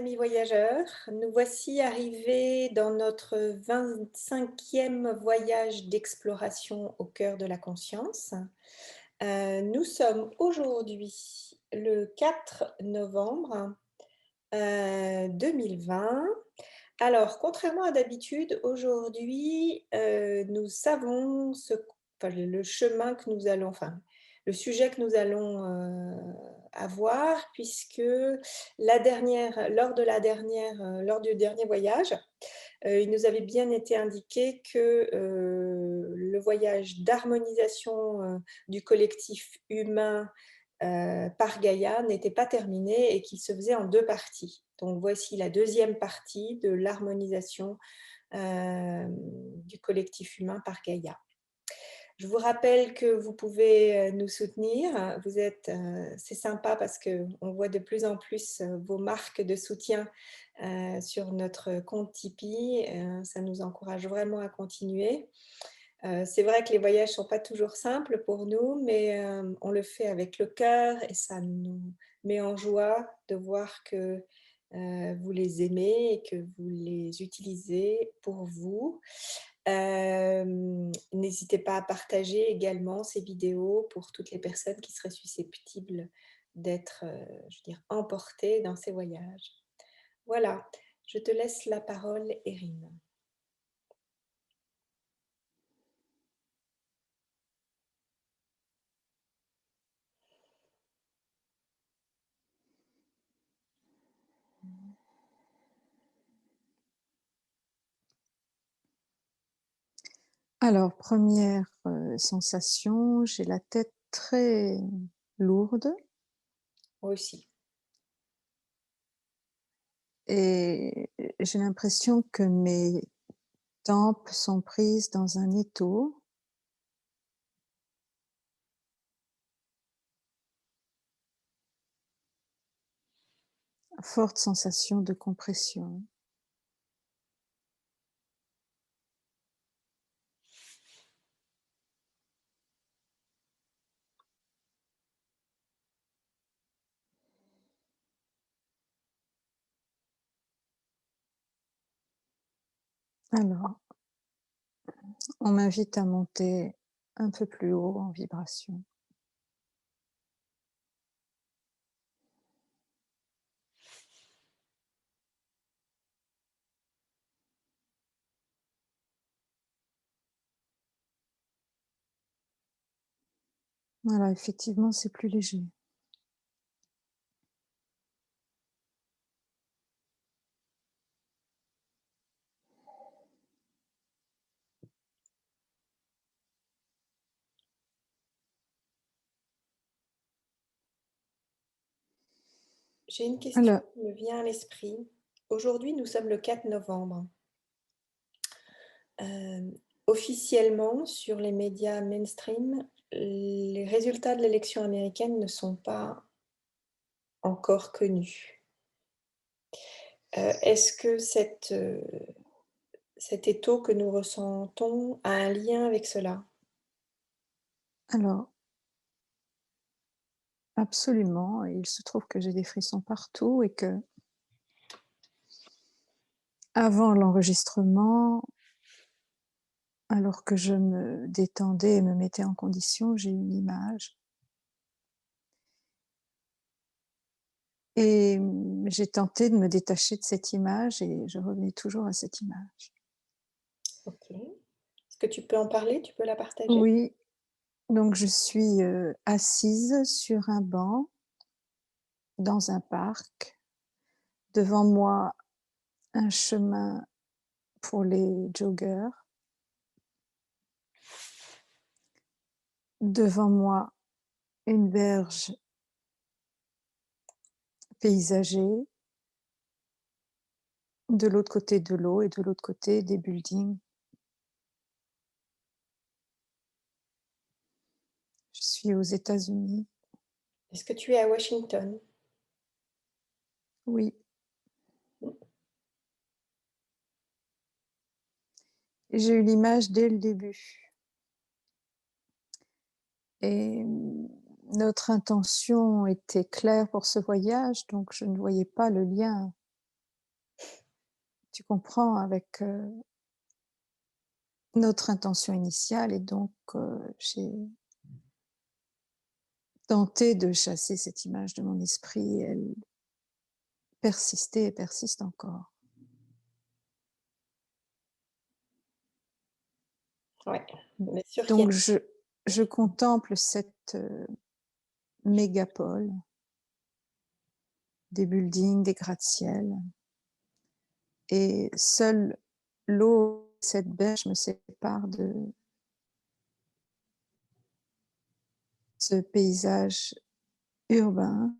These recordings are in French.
amis voyageurs, nous voici arrivés dans notre 25e voyage d'exploration au cœur de la conscience. Nous sommes aujourd'hui le 4 novembre 2020. Alors, contrairement à d'habitude, aujourd'hui, nous savons le chemin que nous allons, enfin, le sujet que nous allons avoir, puisque lors du dernier voyage, il nous avait bien été indiqué que le voyage d'harmonisation du collectif humain par Gaïa n'était pas terminé et qu'il se faisait en 2 parties. Donc voici la deuxième partie de l'harmonisation du collectif humain par Gaïa. Je vous rappelle que vous pouvez nous soutenir. C'est sympa parce qu'on voit de plus en plus vos marques de soutien sur notre compte Tipeee. Ça nous encourage vraiment à continuer. C'est vrai que les voyages ne sont pas toujours simples pour nous, mais on le fait avec le cœur et ça nous met en joie de voir que vous les aimez et que vous les utilisez pour vous. N'hésitez pas à partager également ces vidéos pour toutes les personnes qui seraient susceptibles d'être, je veux dire, emportées dans ces voyages. Voilà, je te laisse la parole, Erin. Alors, première sensation, j'ai la tête très lourde Moi aussi. et j'ai l'impression que mes tempes sont prises dans un étau. Forte sensation de compression. Alors, on m'invite à monter un peu plus haut en vibration. Voilà, effectivement, c'est plus léger. J'ai une question Alors, qui me vient à l'esprit. Aujourd'hui, nous sommes le 4 novembre. Officiellement, sur les médias mainstream, les résultats de l'élection américaine ne sont pas encore connus. Est-ce que cet étau que nous ressentons a un lien avec cela? alors, absolument. Il se trouve que j'ai des frissons partout et que avant l'enregistrement, alors que je me détendais et me mettais en condition, j'ai une image. Et j'ai tenté de me détacher de cette image et je revenais toujours à cette image. Ok. Est-ce que tu peux en parler? Tu peux la partager? Oui, donc je suis assise sur un banc dans un parc. Devant moi, un chemin pour les joggers. Devant moi, une berge paysagée. De l'autre côté de l'eau et de l'autre côté des buildings. Je suis aux États-Unis. Est-ce que tu es à Washington? Oui. J'ai eu l'image dès le début. Et notre intention était claire pour ce voyage, donc je ne voyais pas le lien Tu comprends avec notre intention initiale, et donc j'ai tenté de chasser cette image de mon esprit. Elle persistait et persiste encore. Oui, bien sûr qu'il y Donc je contemple cette mégapole, des buildings, des gratte-ciel, et seule l'eau, cette berge me sépare de ce paysage urbain.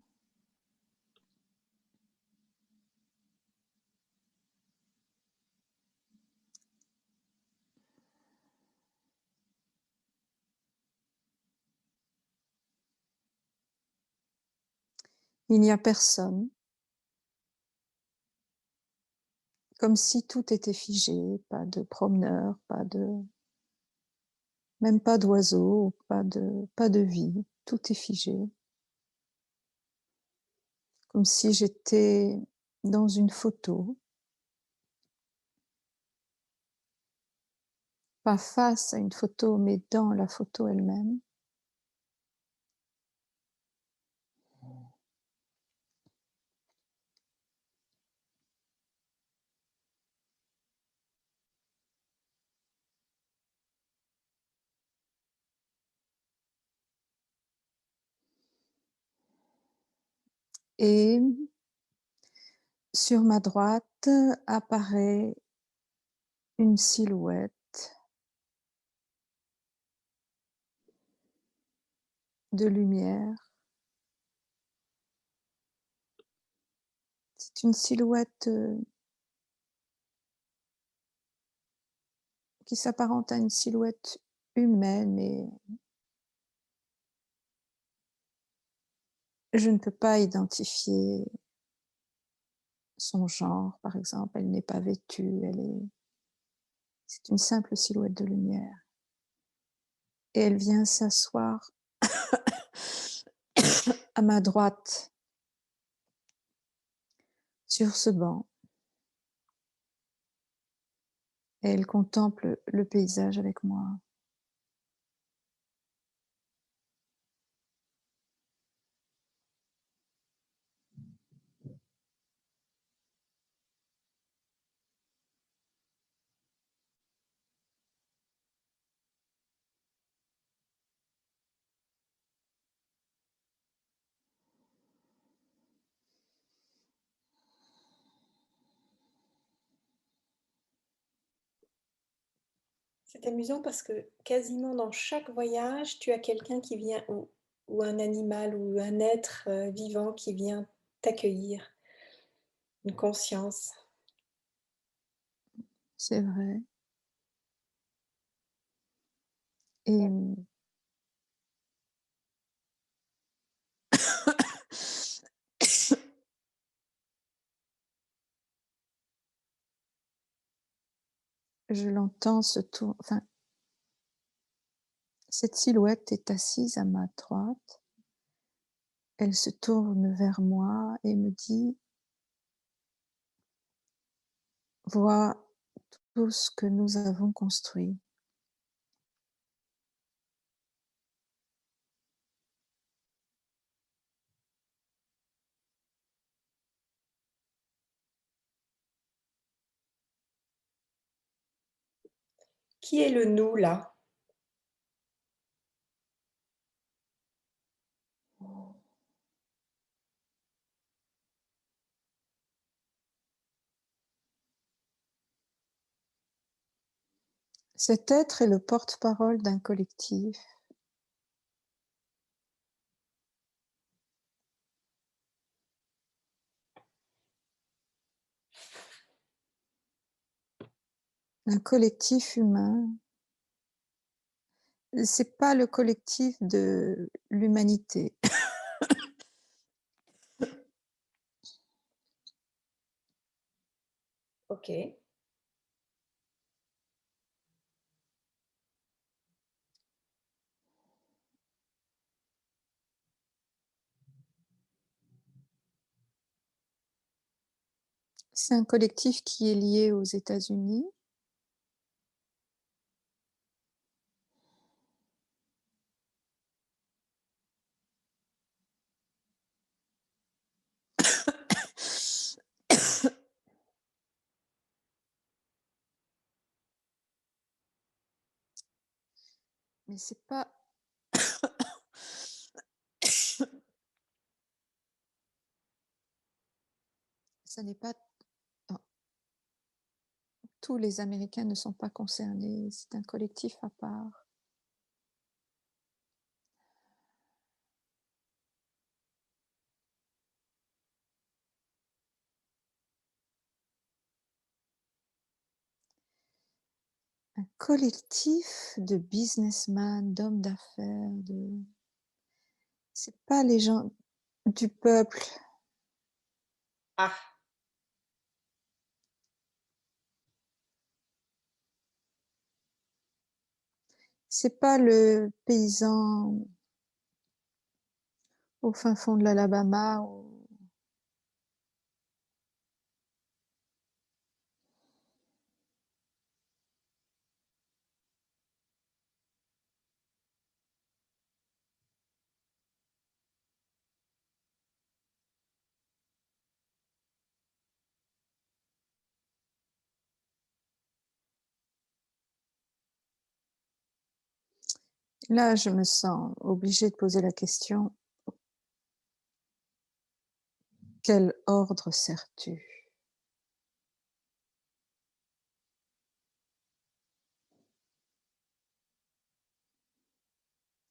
Il n'y a personne, comme si tout était figé, pas de promeneurs, même pas d'oiseaux, pas de vie, tout est figé. Comme si j'étais dans une photo, pas face à une photo, mais dans la photo elle-même. Et sur ma droite apparaît une silhouette de lumière. C'est une silhouette qui s'apparente à une silhouette humaine, mais je ne peux pas identifier son genre, par exemple. Elle n'est pas vêtue, c'est une simple silhouette de lumière. Et elle vient s'asseoir à ma droite sur ce banc. Et elle contemple le paysage avec moi. C'est amusant parce que quasiment dans chaque voyage, tu as quelqu'un qui vient ou un animal ou un être, vivant qui vient t'accueillir, une conscience. C'est vrai. Et je l'entends se tourner. Enfin, cette silhouette est assise à ma droite. Elle se tourne vers moi et me dit: vois tout ce que nous avons construit. Qui est le nous là? Cet être est le porte-parole d'un collectif. Un collectif humain. C'est pas le collectif de l'humanité. OK. C'est un collectif qui est lié aux États-Unis. Mais c'est pas ça n'est pas non, tous les Américains ne sont pas concernés, c'est un collectif à part. Un collectif de businessmen, d'hommes d'affaires, de c'est pas les gens du peuple. Ah, C'est pas le paysan au fin fond de l'Alabama ou là, je me sens obligée de poser la question, quel ordre sers-tu?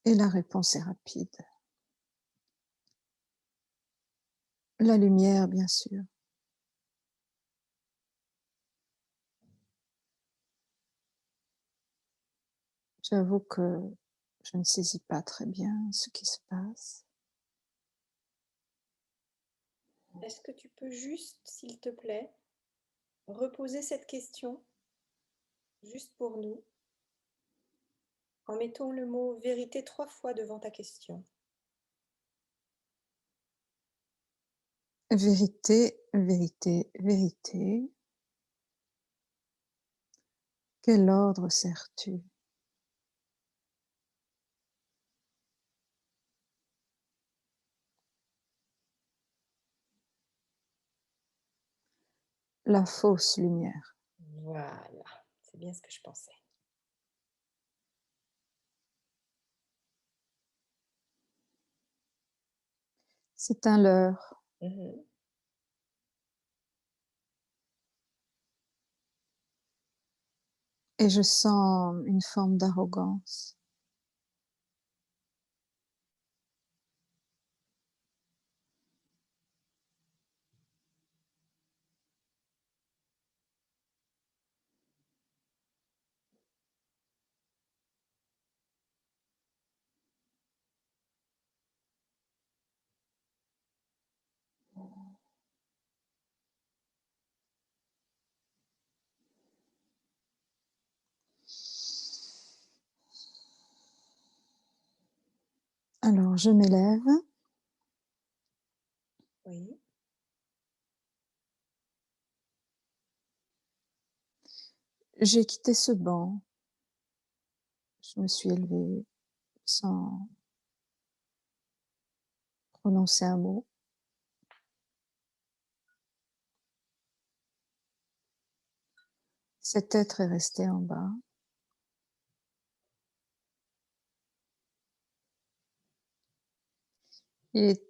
Et la réponse est rapide. La lumière, bien sûr. J'avoue que je ne saisis pas très bien ce qui se passe. est-ce que tu peux juste, s'il te plaît, reposer cette question, juste pour nous, en mettant le mot vérité 3 fois devant ta question? Vérité, vérité, vérité. Quel ordre sers-tu? La fausse lumière. Voilà, c'est bien ce que je pensais. C'est un leurre. Mhm. Et je sens une forme d'arrogance. Alors, je m'élève. Oui. J'ai quitté ce banc. Je me suis élevée sans prononcer un mot. Cet être est resté en bas. Il est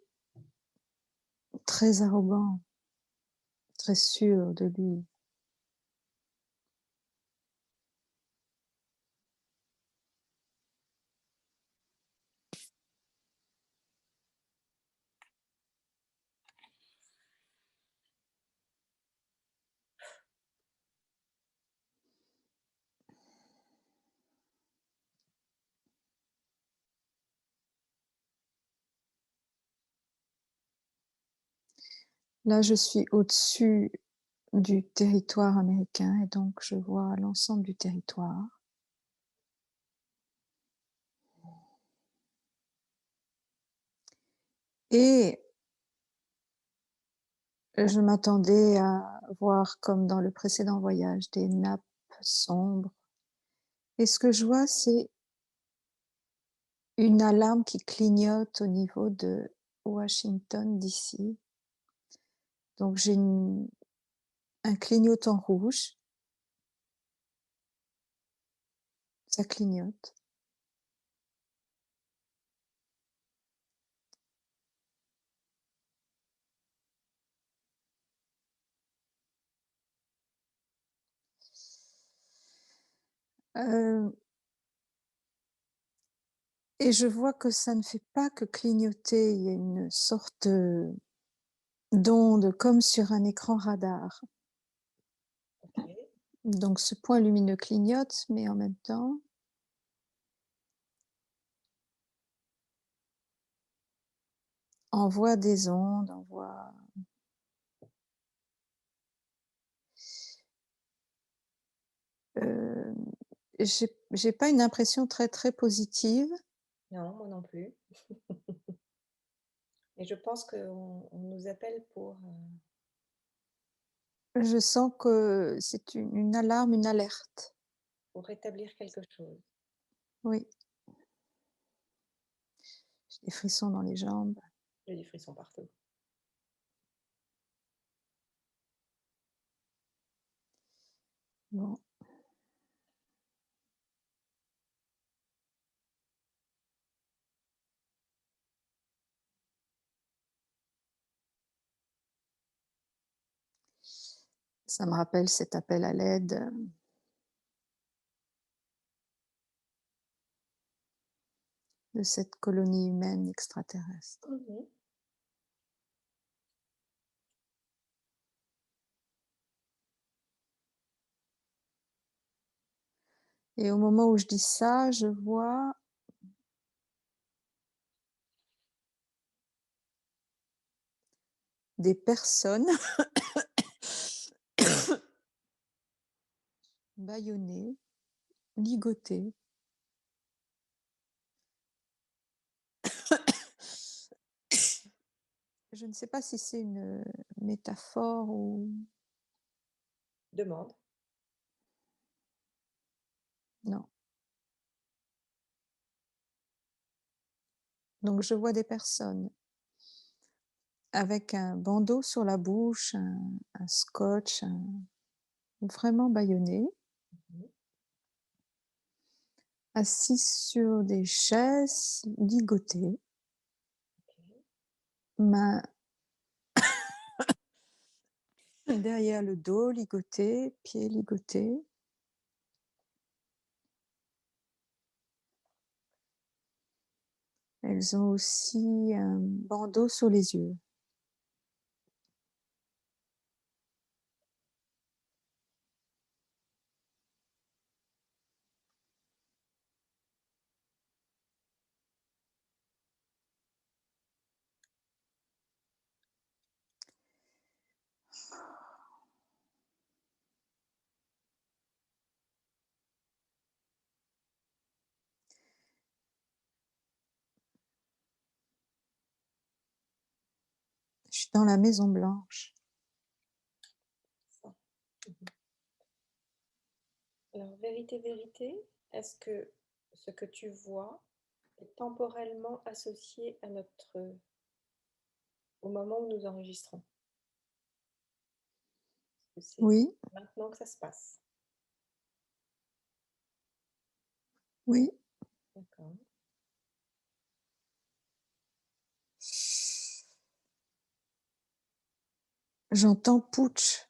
très arrogant, très sûr de lui. Là, je suis au-dessus du territoire américain et donc je vois l'ensemble du territoire. Et Je m'attendais à voir, comme dans le précédent voyage, des nappes sombres. Et ce que je vois, c'est une alarme qui clignote au niveau de Washington, D.C. Donc j'ai un clignotant rouge. Ça clignote. Euh, et je vois que ça ne fait pas que clignoter. Il y a une sorte d'onde comme sur un écran radar. Ok. Donc ce point lumineux clignote, mais en même temps, envoie des ondes, envoie. Euh, j'ai pas une impression très très positive. Non, moi non plus. Et je pense qu'on nous appelle Je sens que c'est une alarme, une alerte. pour rétablir quelque chose. Oui, j'ai des frissons dans les jambes. J'ai des frissons partout. Bon, ça me rappelle cet appel à l'aide de cette colonie humaine extraterrestre. Mhm. Et au moment où je dis ça, je vois des personnes bâillonnées, ligotées. Je ne sais pas si c'est une métaphore ou Demande. non. Donc je vois des personnes avec un bandeau sur la bouche, un scotch, vraiment bâillonnées, Mhm. assis sur des chaises ligotées, Ok. mains derrière le dos ligotées, pieds ligotés. Elles ont aussi un bandeau sur les yeux. Je suis dans la Maison Blanche. Ça. Mhm. Alors, vérité, vérité, est-ce que ce que tu vois est temporellement associé à au moment où nous enregistrons? Est-ce que c'est Oui, maintenant que ça se passe? oui. D'accord. J'entends putsch.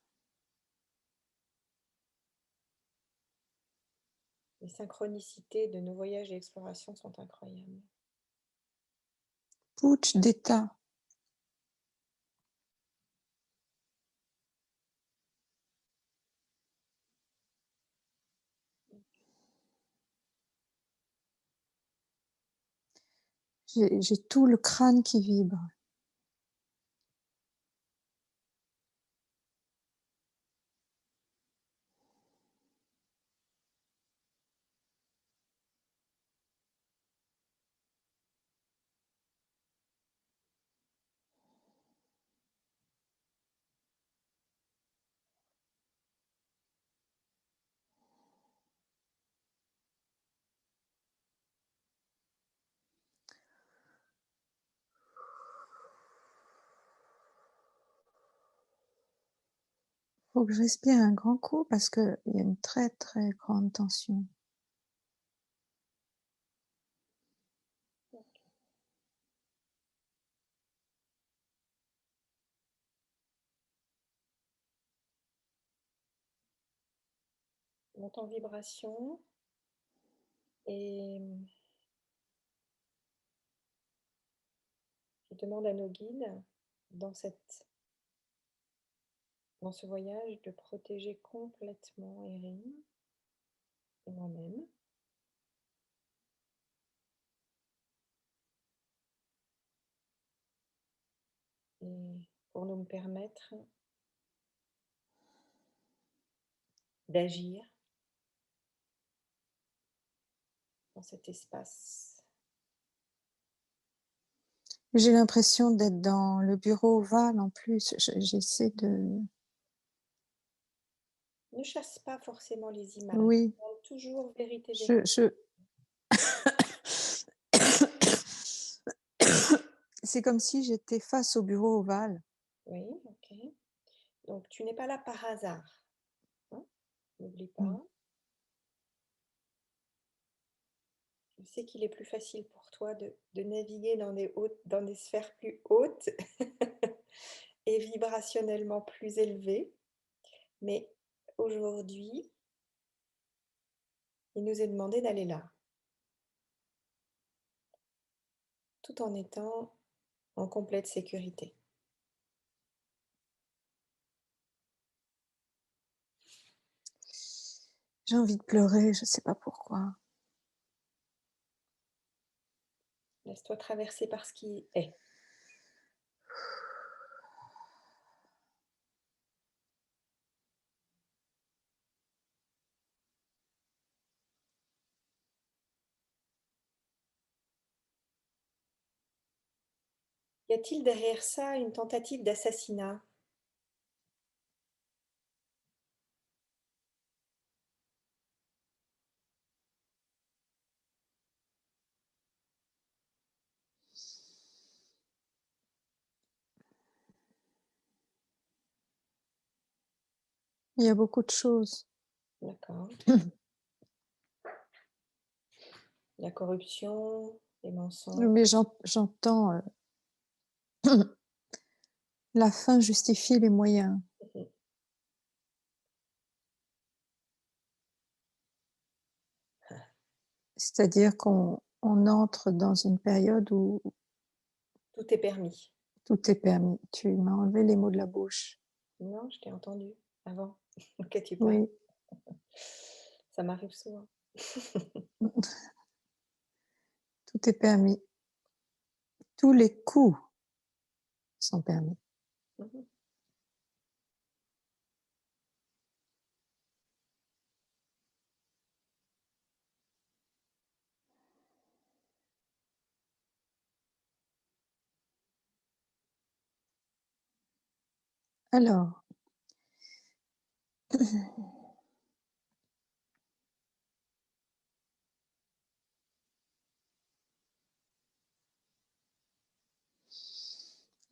Les synchronicités de nos voyages et explorations sont incroyables. Putsch d'État. J'ai tout le crâne qui vibre. faut que je respire un grand coup parce qu'il y a une très très grande tension. Monte en vibration et je demande à nos guides dans ce voyage de protéger complètement Erin et moi-même. Et pour nous permettre d'agir dans cet espace. J'ai l'impression d'être dans le bureau ovale en plus. J'essaie de... Ne chasse pas forcément les images. Oui, Demande toujours vérité, vérité. je... C'est comme si j'étais face au bureau ovale. Oui, ok. Donc tu n'es pas là par hasard. Hein? N'oublie Mm. pas. Je sais qu'il est plus facile pour toi de naviguer dans des sphères plus hautes et vibrationnellement plus élevées. Mais aujourd'hui, il nous est demandé d'aller là, tout en étant en complète sécurité. J'ai envie de pleurer, je ne sais pas pourquoi. Laisse-toi traverser par ce qui est. Y a-t-il derrière ça une tentative d'assassinat? Il y a beaucoup de choses. D'accord. La corruption, les mensonges. Mais j'entends la fin justifie les moyens. Mhm. C'est-à-dire qu'on entre dans une période où Tout est permis. tout est permis. Tu m'as enlevé les mots de la bouche. Non, je t'ai entendu avant que tu parles. Oui, Ça m'arrive souvent. tout est permis. Tous les coups sont permis. Mhm. Alors,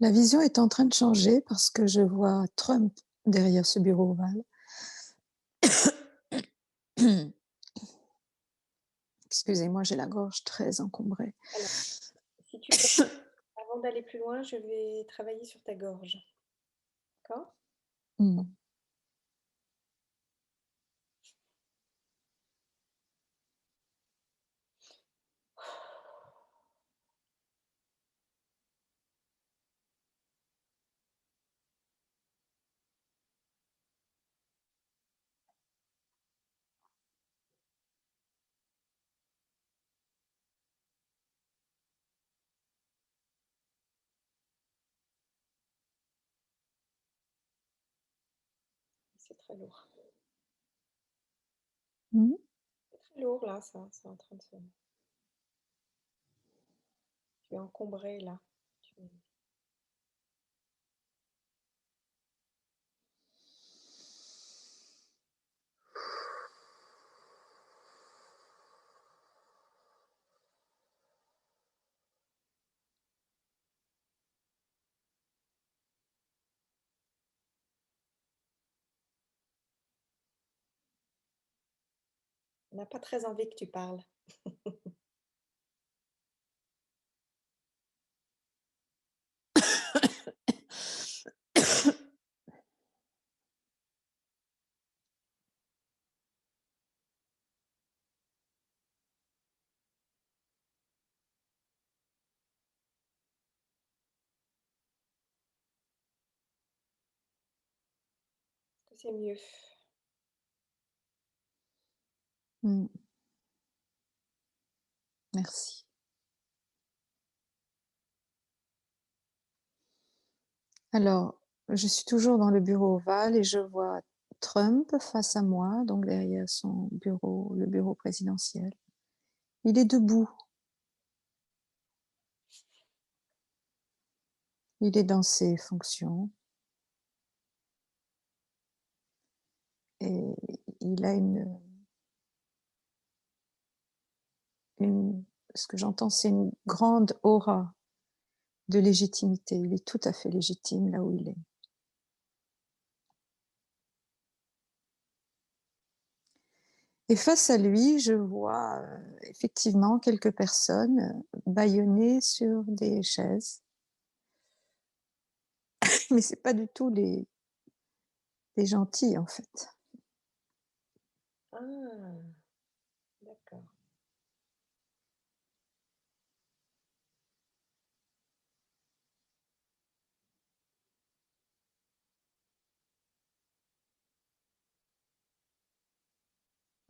la vision est en train de changer parce que je vois Trump derrière ce bureau ovale. Excusez-moi, j'ai la gorge très encombrée. Alors, si tu peux, avant d'aller plus loin, je vais travailler sur ta gorge. D'accord? Mm. C'est très lourd. Mm. C'est très lourd là, ça. C'est en train de se... Tu es encombré là. On n'a pas très envie que tu parles. Est-ce que c'est mieux? Mm. Merci. Alors, je suis toujours dans le bureau ovale et je vois Trump face à moi, donc derrière son bureau, le bureau présidentiel. Il est debout. Il est dans ses fonctions et il a ce que j'entends, c'est une grande aura de légitimité. Il est tout à fait légitime là où il est. Et face à lui, je vois effectivement quelques personnes bâillonnées sur des chaises. Mais c'est pas du tout des gentils, en fait. Ah, d'accord.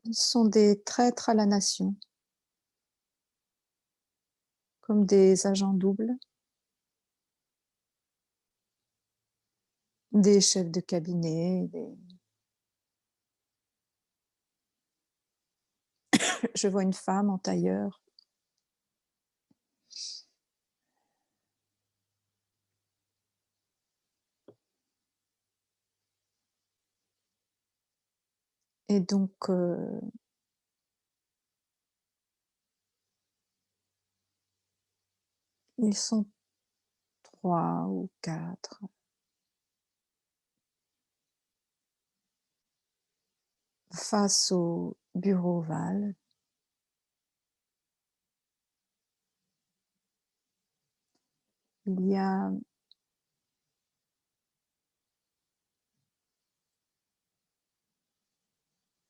Ils sont des traîtres à la nation, comme des agents doubles, des chefs de cabinet. Je vois une femme en tailleur. Et donc, ils sont 3 ou 4 face au bureau ovale. Il y a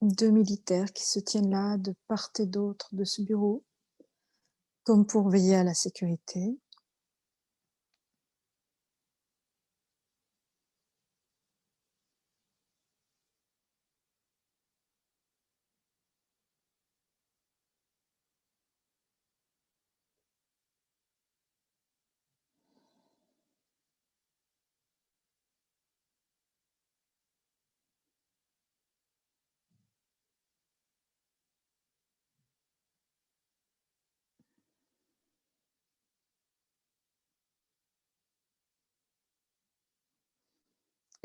deux militaires qui se tiennent là de part et d'autre de ce bureau, comme pour veiller à la sécurité.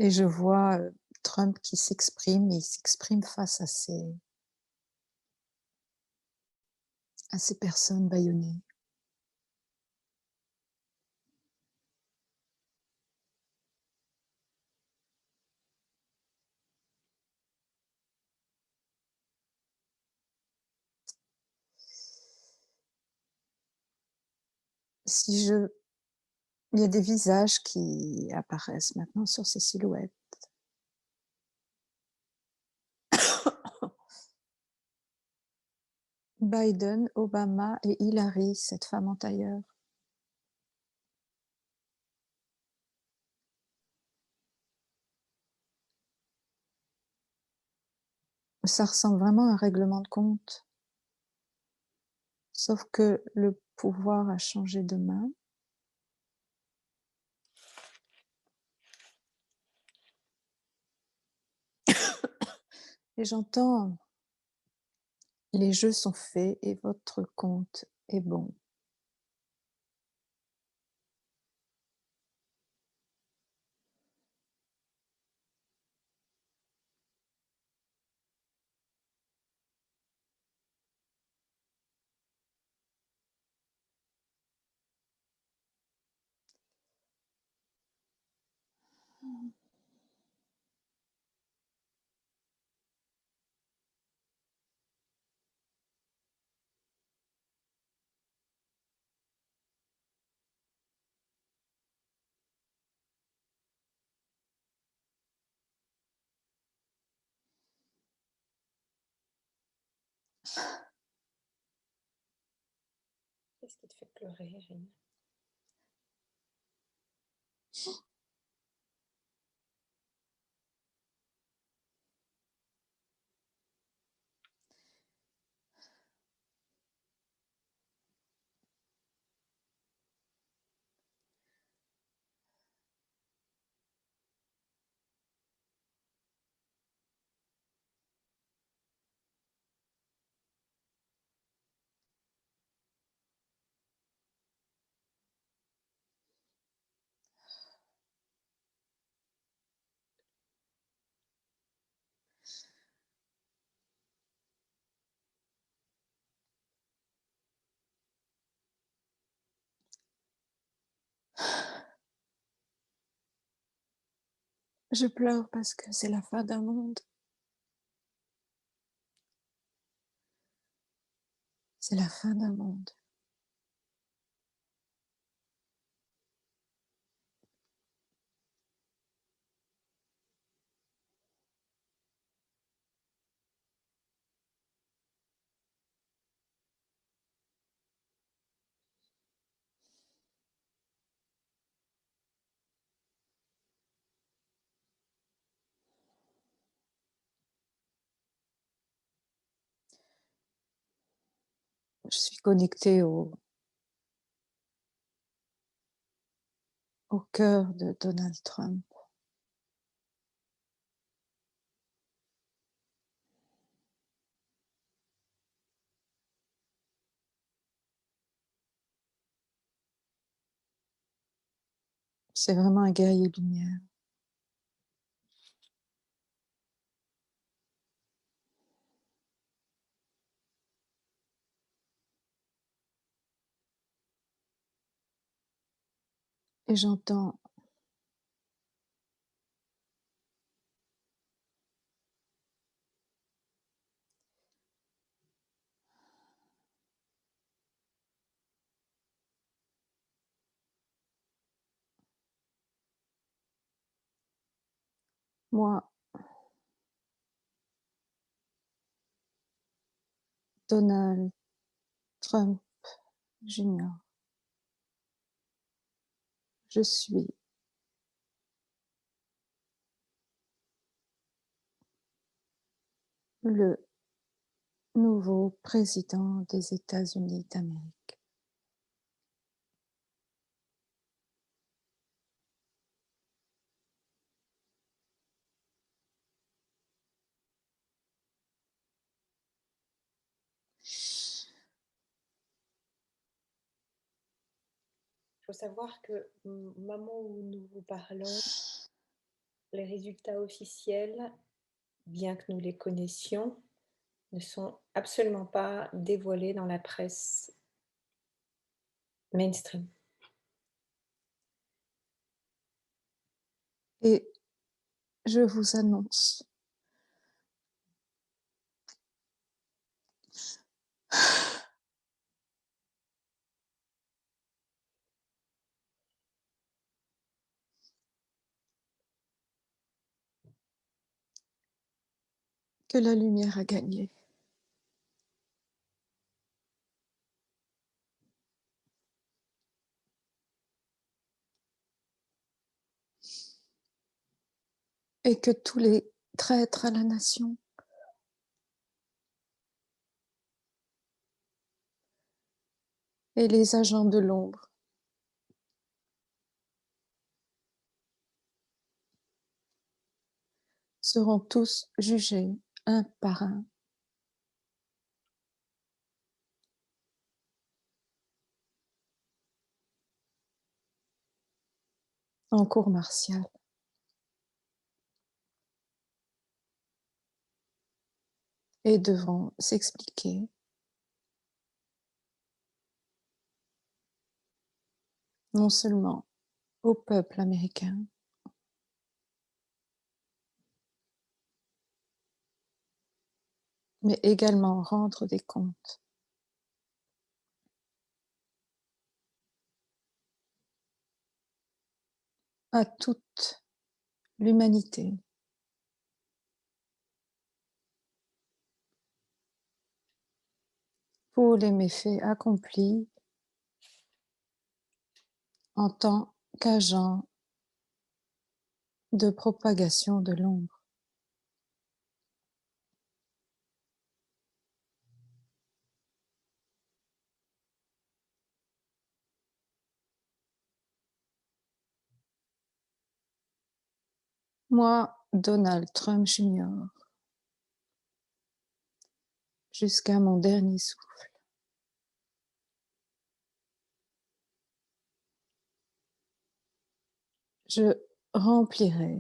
Et je vois Trump qui s'exprime, et il s'exprime face à ces personnes bâillonnées. Si je... Il y a des visages qui apparaissent maintenant sur ces silhouettes. Biden, Obama et Hillary, cette femme en tailleur. Ça ressemble vraiment à un règlement de compte. Sauf que le pouvoir a changé de main. Et j'entends, les jeux sont faits et votre compte est bon. Qu'est-ce qui te fait pleurer, Erin? Je pleure parce que c'est la fin d'un monde. C'est la fin d'un monde. Je suis connectée au cœur de Donald Trump. C'est vraiment un guerrier lumière. Et j'entends moi, Donald Trump Jr. Je suis le nouveau président des États-Unis d'Amérique. Il faut savoir que au moment où nous vous parlons, les résultats officiels, bien que nous les connaissions, ne sont absolument pas dévoilés dans la presse mainstream. Et je vous annonce que la lumière a gagné. Et que tous les traîtres à la nation et les agents de l'ombre seront tous jugés un par un. En cour martiale. Et devront s'expliquer non seulement au peuple américain, mais également rendre des comptes à toute l'humanité. pour les méfaits accomplis en tant qu'agent de propagation de l'ombre. Moi, Donald Trump Jr., jusqu'à mon dernier souffle, je remplirai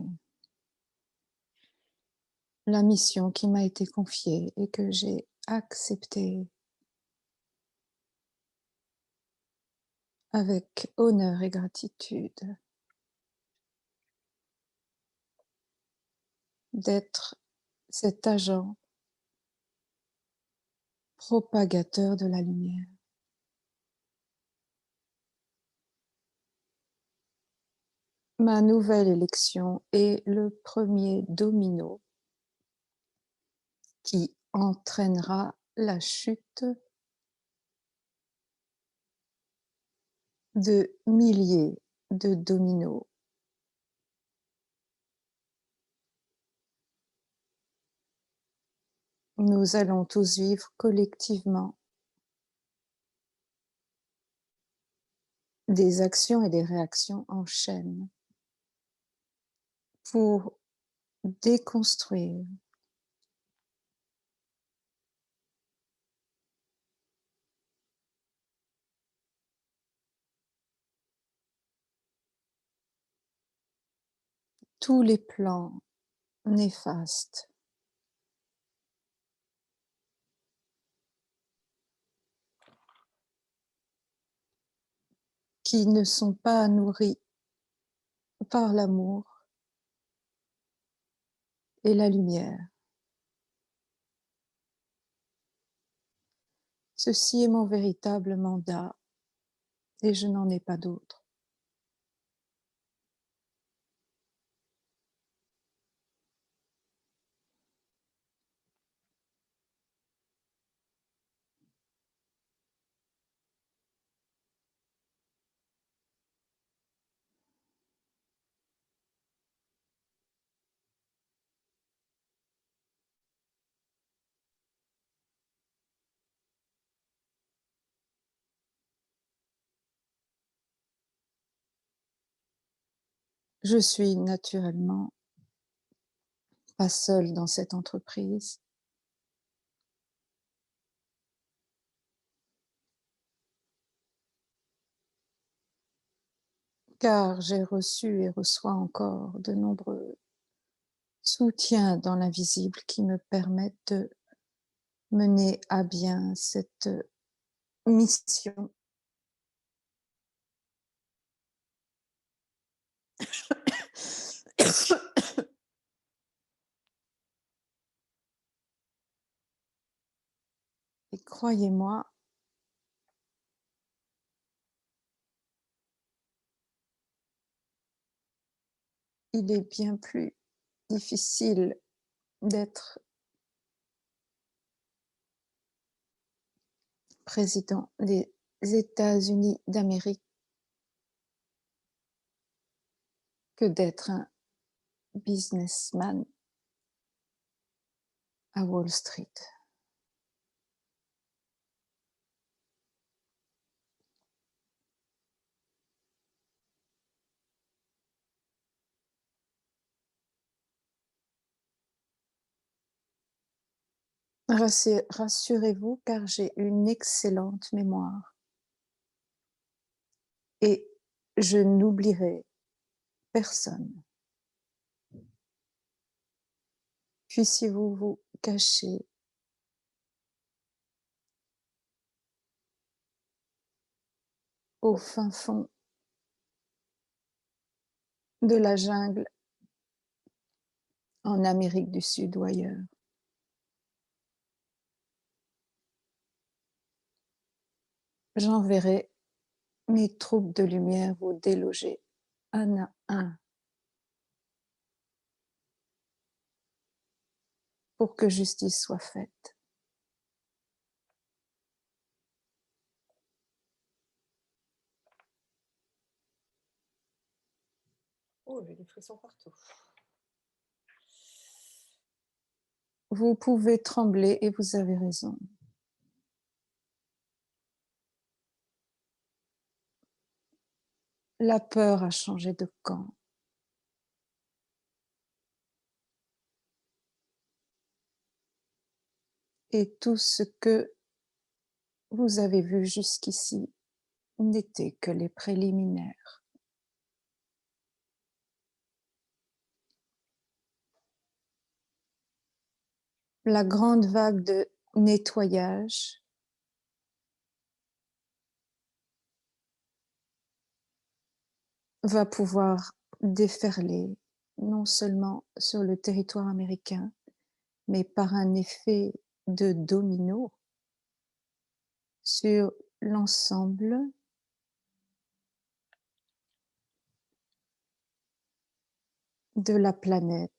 la mission qui m'a été confiée et que j'ai acceptée avec honneur et gratitude d'être cet agent propagateur de la lumière. Ma nouvelle élection est le premier domino qui entraînera la chute de milliers de dominos. Nous allons tous vivre collectivement des actions et des réactions en chaîne pour déconstruire tous les plans néfastes qui ne sont pas nourris par l'amour et la lumière. Ceci est mon véritable mandat et je n'en ai pas d'autre. Je suis naturellement pas seule dans cette entreprise, car j'ai reçu et reçois encore de nombreux soutiens dans l'invisible qui me permettent de mener à bien cette mission. Et croyez-moi, il est bien plus difficile d'être président des États-Unis d'Amérique que d'être un businessman à Wall Street. Rassurez-vous, car j'ai une excellente mémoire et je n'oublierai personne. Puissiez-vous vous cacher au fin fond de la jungle en Amérique du Sud ou ailleurs. J'enverrai mes troupes de lumière vous déloger un à un pour que justice soit faite. Oh, j'ai des frissons partout. Vous pouvez trembler et vous avez raison. La peur a changé de camp. Et tout ce que vous avez vu jusqu'ici n'était que les préliminaires. La grande vague de nettoyage va pouvoir déferler non seulement sur le territoire américain, mais par un effet de domino sur l'ensemble de la planète.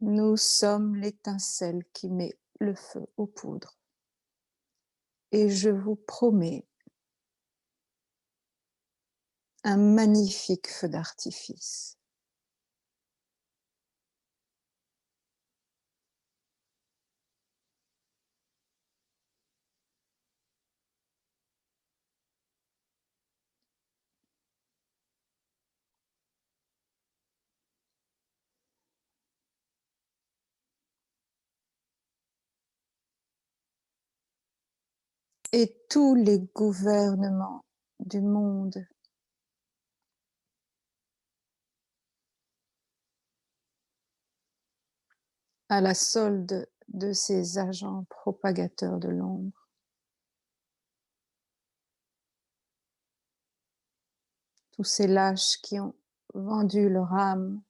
Nous sommes l'étincelle qui met le feu aux poudres. Et je vous promets un magnifique feu d'artifice. Et tous les gouvernements du monde à la solde de ces agents propagateurs de l'ombre, tous ces lâches qui ont vendu leur âme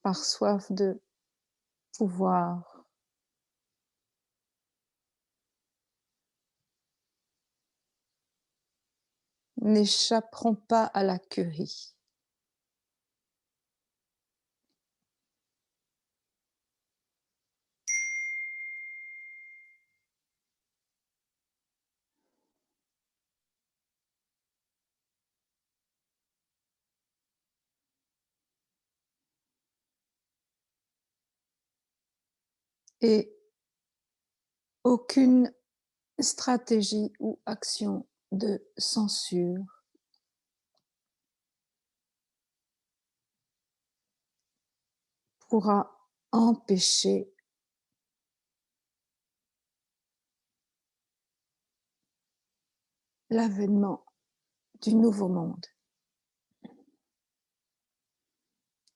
par soif de pouvoir, n'échapperont pas à la curie. Et aucune stratégie ou action de censure pourra empêcher l'avènement du nouveau monde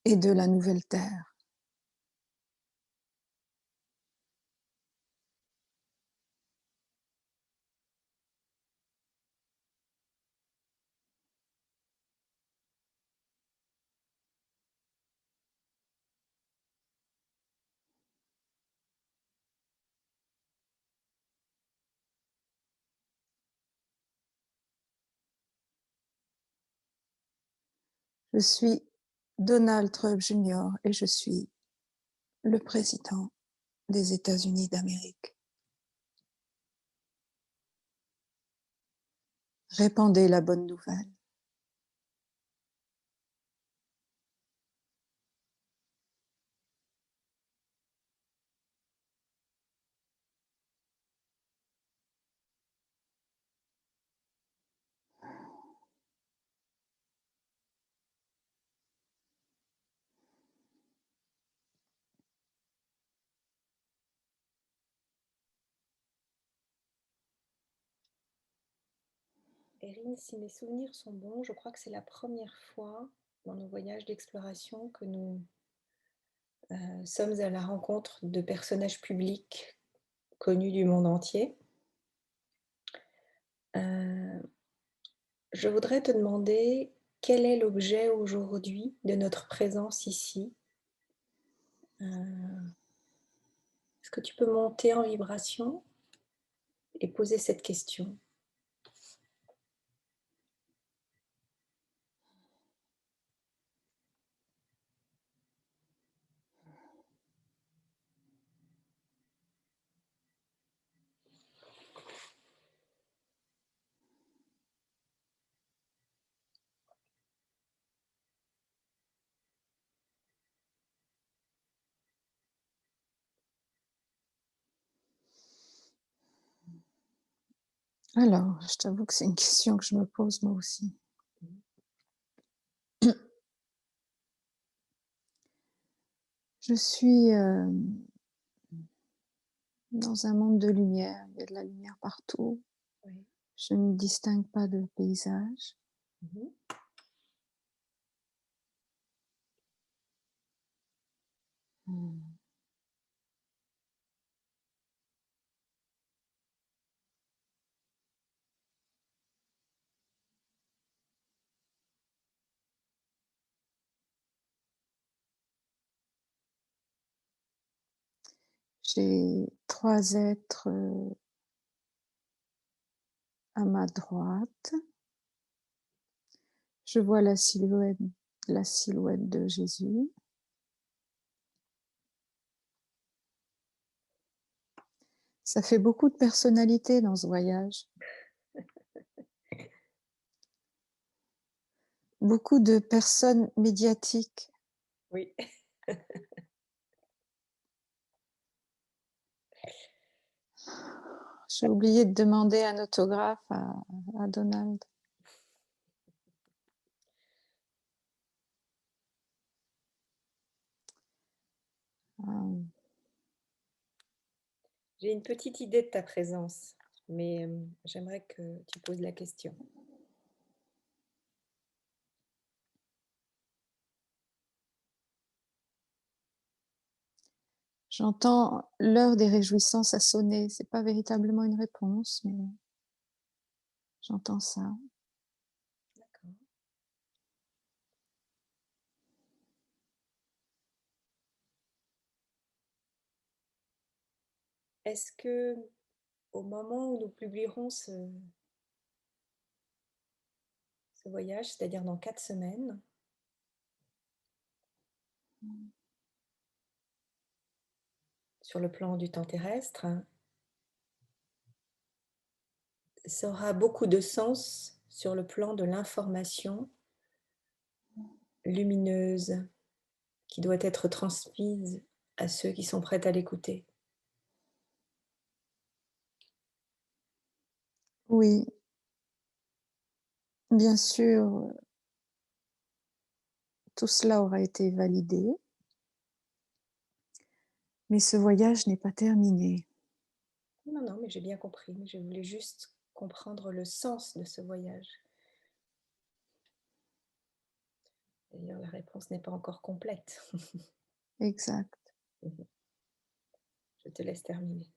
et de la nouvelle terre. Je suis Donald Trump Jr. et je suis le président des États-Unis d'Amérique. Répandez la bonne nouvelle. Erin, si mes souvenirs sont bons, je crois que c'est la première fois dans nos voyages d'exploration que nous sommes à la rencontre de personnages publics connus du monde entier. Je voudrais te demander quel est l'objet aujourd'hui de notre présence ici. Est-ce que tu peux monter en vibration et poser cette question? Alors, je t'avoue que c'est une question que je me pose moi aussi. Je suis dans un monde de lumière, il y a de la lumière partout. Oui. Je ne distingue pas de paysage. Mhm. Hmm. J'ai trois êtres à ma droite. Je vois la silhouette de Jésus. Ça fait beaucoup de personnalités dans ce voyage. Beaucoup de personnes médiatiques. Oui. J'ai oublié de demander un autographe à Donald. Euh, J'ai une petite idée de ta présence, mais j'aimerais que tu poses la question. J'entends l'heure des réjouissances à sonner. C'est pas véritablement une réponse, mais j'entends ça. D'accord. Est-ce que au moment où nous publierons ce voyage, c'est-à-dire dans 4 semaines, sur le plan du temps terrestre, ça aura beaucoup de sens sur le plan de l'information lumineuse qui doit être transmise à ceux qui sont prêts à l'écouter. Oui, bien sûr, tout cela aura été validé, mais ce voyage n'est pas terminé. Non, non, mais j'ai bien compris. Je voulais juste comprendre le sens de ce voyage. D'ailleurs, la réponse n'est pas encore complète. Exact. Je te laisse terminer.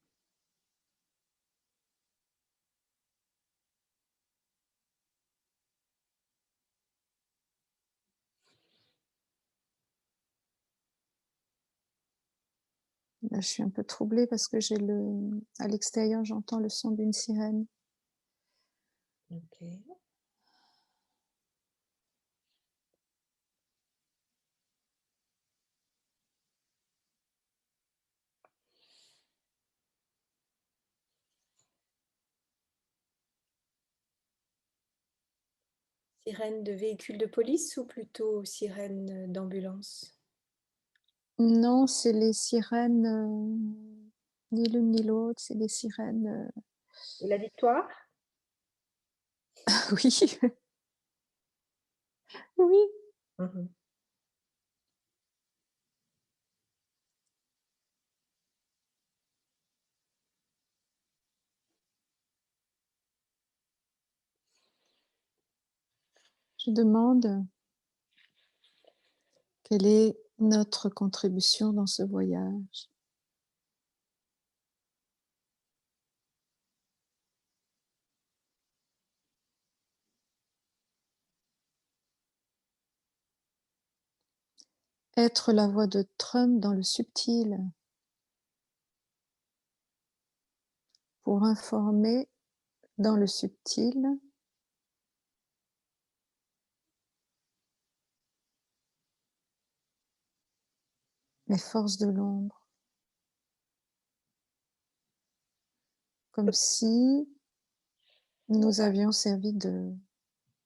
Là, je suis un peu troublée parce que à l'extérieur, j'entends le son d'une sirène. Ok. Sirène de véhicule de police ou plutôt sirène d'ambulance? Non, c'est les sirènes, ni l'une ni l'autre, c'est les sirènes. De la victoire? Oui, oui. Mhm. Je demande quelle est notre contribution dans ce voyage. Être la voix de Trump dans le subtil pour informer dans le subtil les forces de l'ombre, comme si nous avions servi de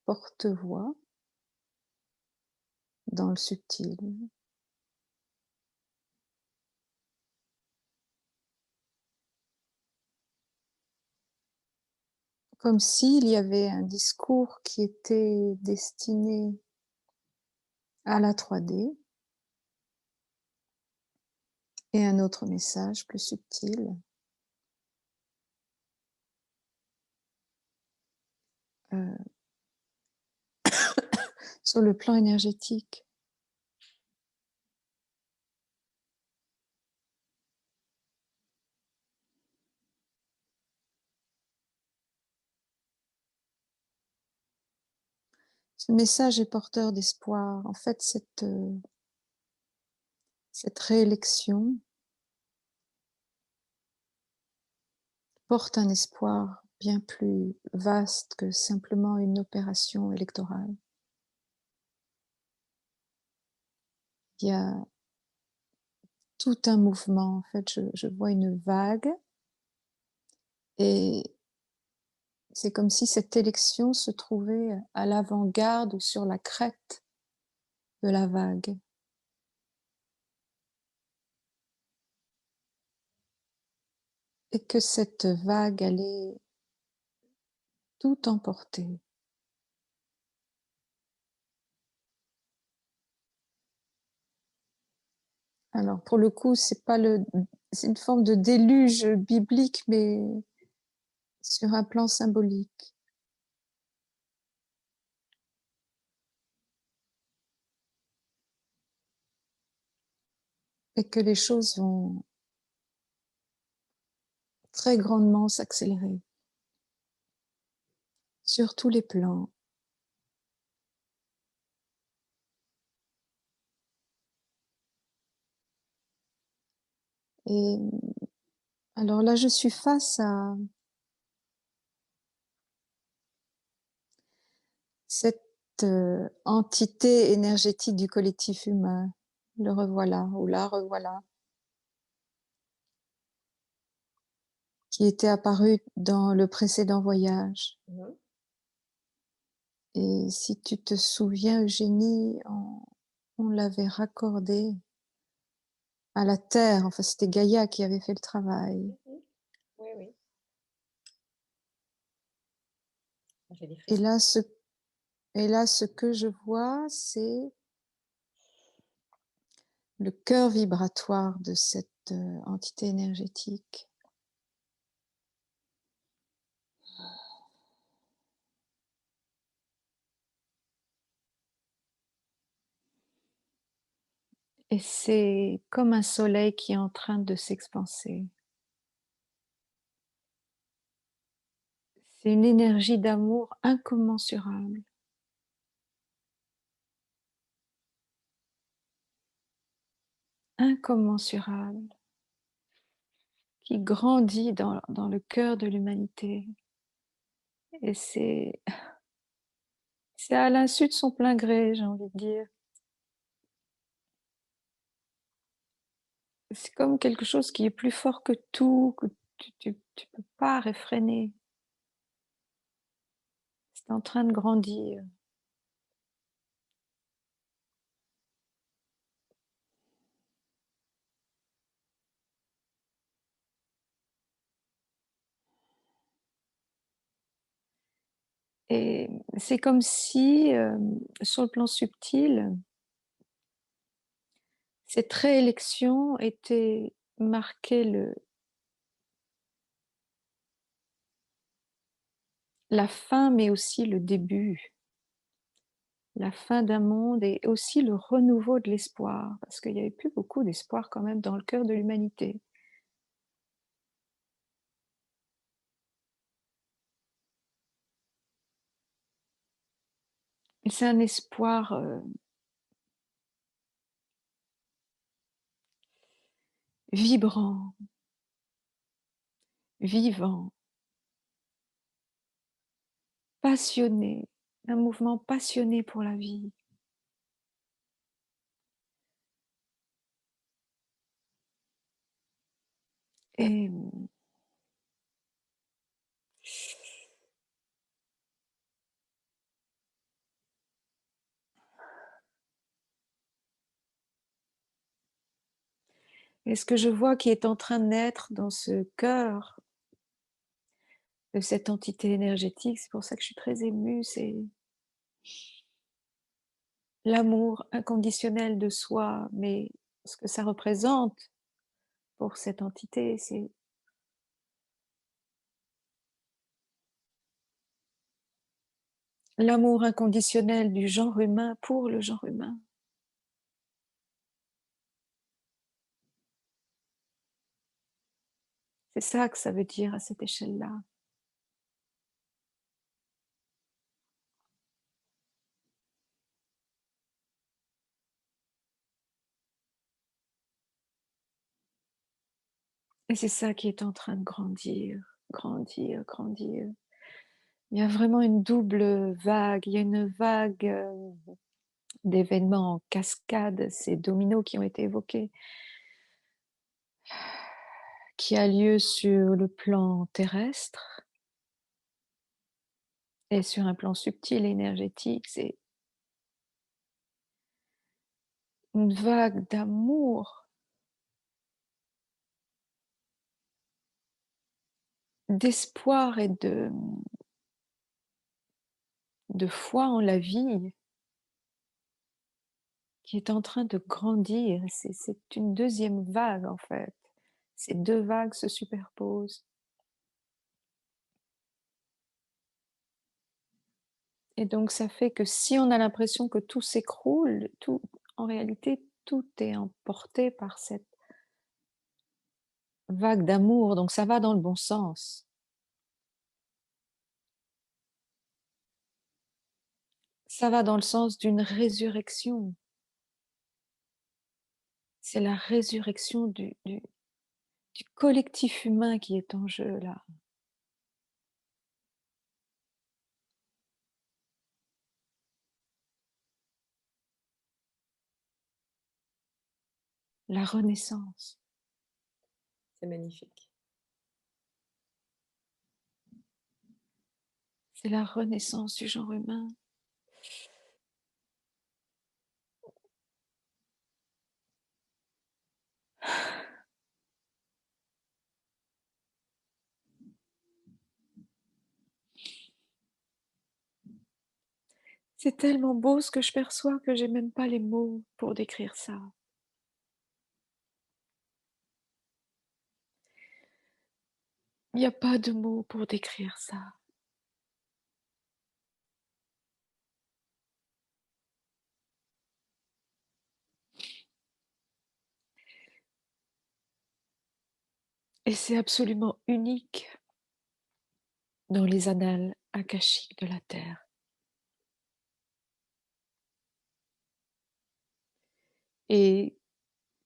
porte-voix dans le subtil. comme s'il y avait un discours qui était destiné à la 3D et un autre message plus subtil euh, sur le plan énergétique. Ce message est porteur d'espoir. En fait, cette réélection porte un espoir bien plus vaste que simplement une opération électorale. Il y a tout un mouvement. En fait, je vois une vague et c'est comme si cette élection se trouvait à l'avant-garde ou sur la crête de la vague. Et que cette vague allait tout emporter. Alors, pour le coup, c'est une forme de déluge biblique, mais sur un plan symbolique. Et que les choses vont très grandement s'accélérer sur tous les plans. Et alors là, je suis face à cette entité énergétique du collectif humain. Le revoilà, ou la revoilà, qui était apparu dans le précédent voyage. Mhm. Et si tu te souviens, Eugénie, on l'avait raccordé à la Terre. Enfin, c'était Gaïa qui avait fait le travail. Mhm. Oui, oui. J'ai des Et frissons. là, ce que je vois, c'est le cœur vibratoire de cette entité énergétique. Et c'est comme un soleil qui est en train de s'expanser. C'est une énergie d'amour incommensurable. Incommensurable, qui grandit dans le cœur de l'humanité. Et c'est à l'insu de son plein gré, j'ai envie de dire. C'est comme quelque chose qui est plus fort que tout, que tu peux pas réfréner. C'est en train de grandir. Et c'est comme si, sur le plan subtil, cette réélection était marquée la fin, mais aussi le début. La fin d'un monde et aussi le renouveau de l'espoir, parce qu'il n'y avait plus beaucoup d'espoir quand même dans le cœur de l'humanité. Et c'est un espoir vibrant, vivant, passionné, un mouvement passionné pour la vie. Et ce que je vois qui est en train de naître dans ce cœur, de cette entité énergétique. C'est pour ça que je suis très émue, c'est l'amour inconditionnel de soi, mais ce que ça représente pour cette entité, c'est l'amour inconditionnel du genre humain pour le genre humain. C'est ça que ça veut dire à cette échelle-là. Et c'est ça qui est en train de grandir, grandir, grandir. Il y a vraiment une double vague, il y a une vague d'événements en cascade, ces dominos qui ont été évoqués, qui a lieu sur le plan terrestre et sur un plan subtil et énergétique. C'est une vague d'amour, d'espoir et de foi en la vie qui est en train de grandir. C'est une deuxième vague en fait. Ces deux vagues se superposent. Et donc ça fait que si on a l'impression que tout s'écroule, tout, en réalité, tout est emporté par cette vague d'amour. Donc ça va dans le bon sens. Ça va dans le sens d'une résurrection. C'est la résurrection du collectif humain qui est en jeu là. La renaissance. C'est magnifique. C'est la renaissance du genre humain. C'est tellement beau ce que je perçois que j'ai même pas les mots pour décrire ça. Il n'y a pas de mots pour décrire ça. Et c'est absolument unique dans les annales akashiques de la Terre. Et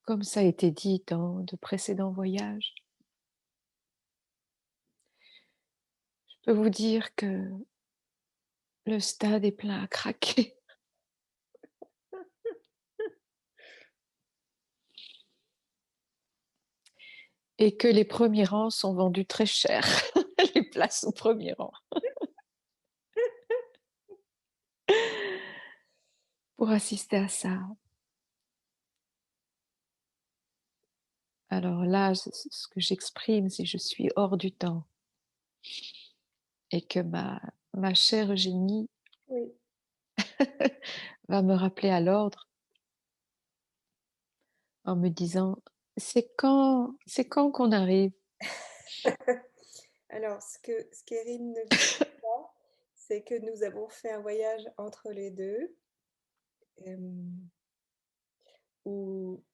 comme ça a été dit dans de précédents voyages, je peux vous dire que le stade est plein à craquer. Et que les premiers rangs sont vendus très cher, les places au premier rang. Pour assister à ça. Alors là, ce que j'exprime, c'est que je suis hors du temps. Et que ma chère Eugénie Oui. va me rappeler à l'ordre en me disant c'est quand qu'on arrive. Alors, ce qu'Erin ne vit pas, c'est que nous avons fait un voyage entre les deux, où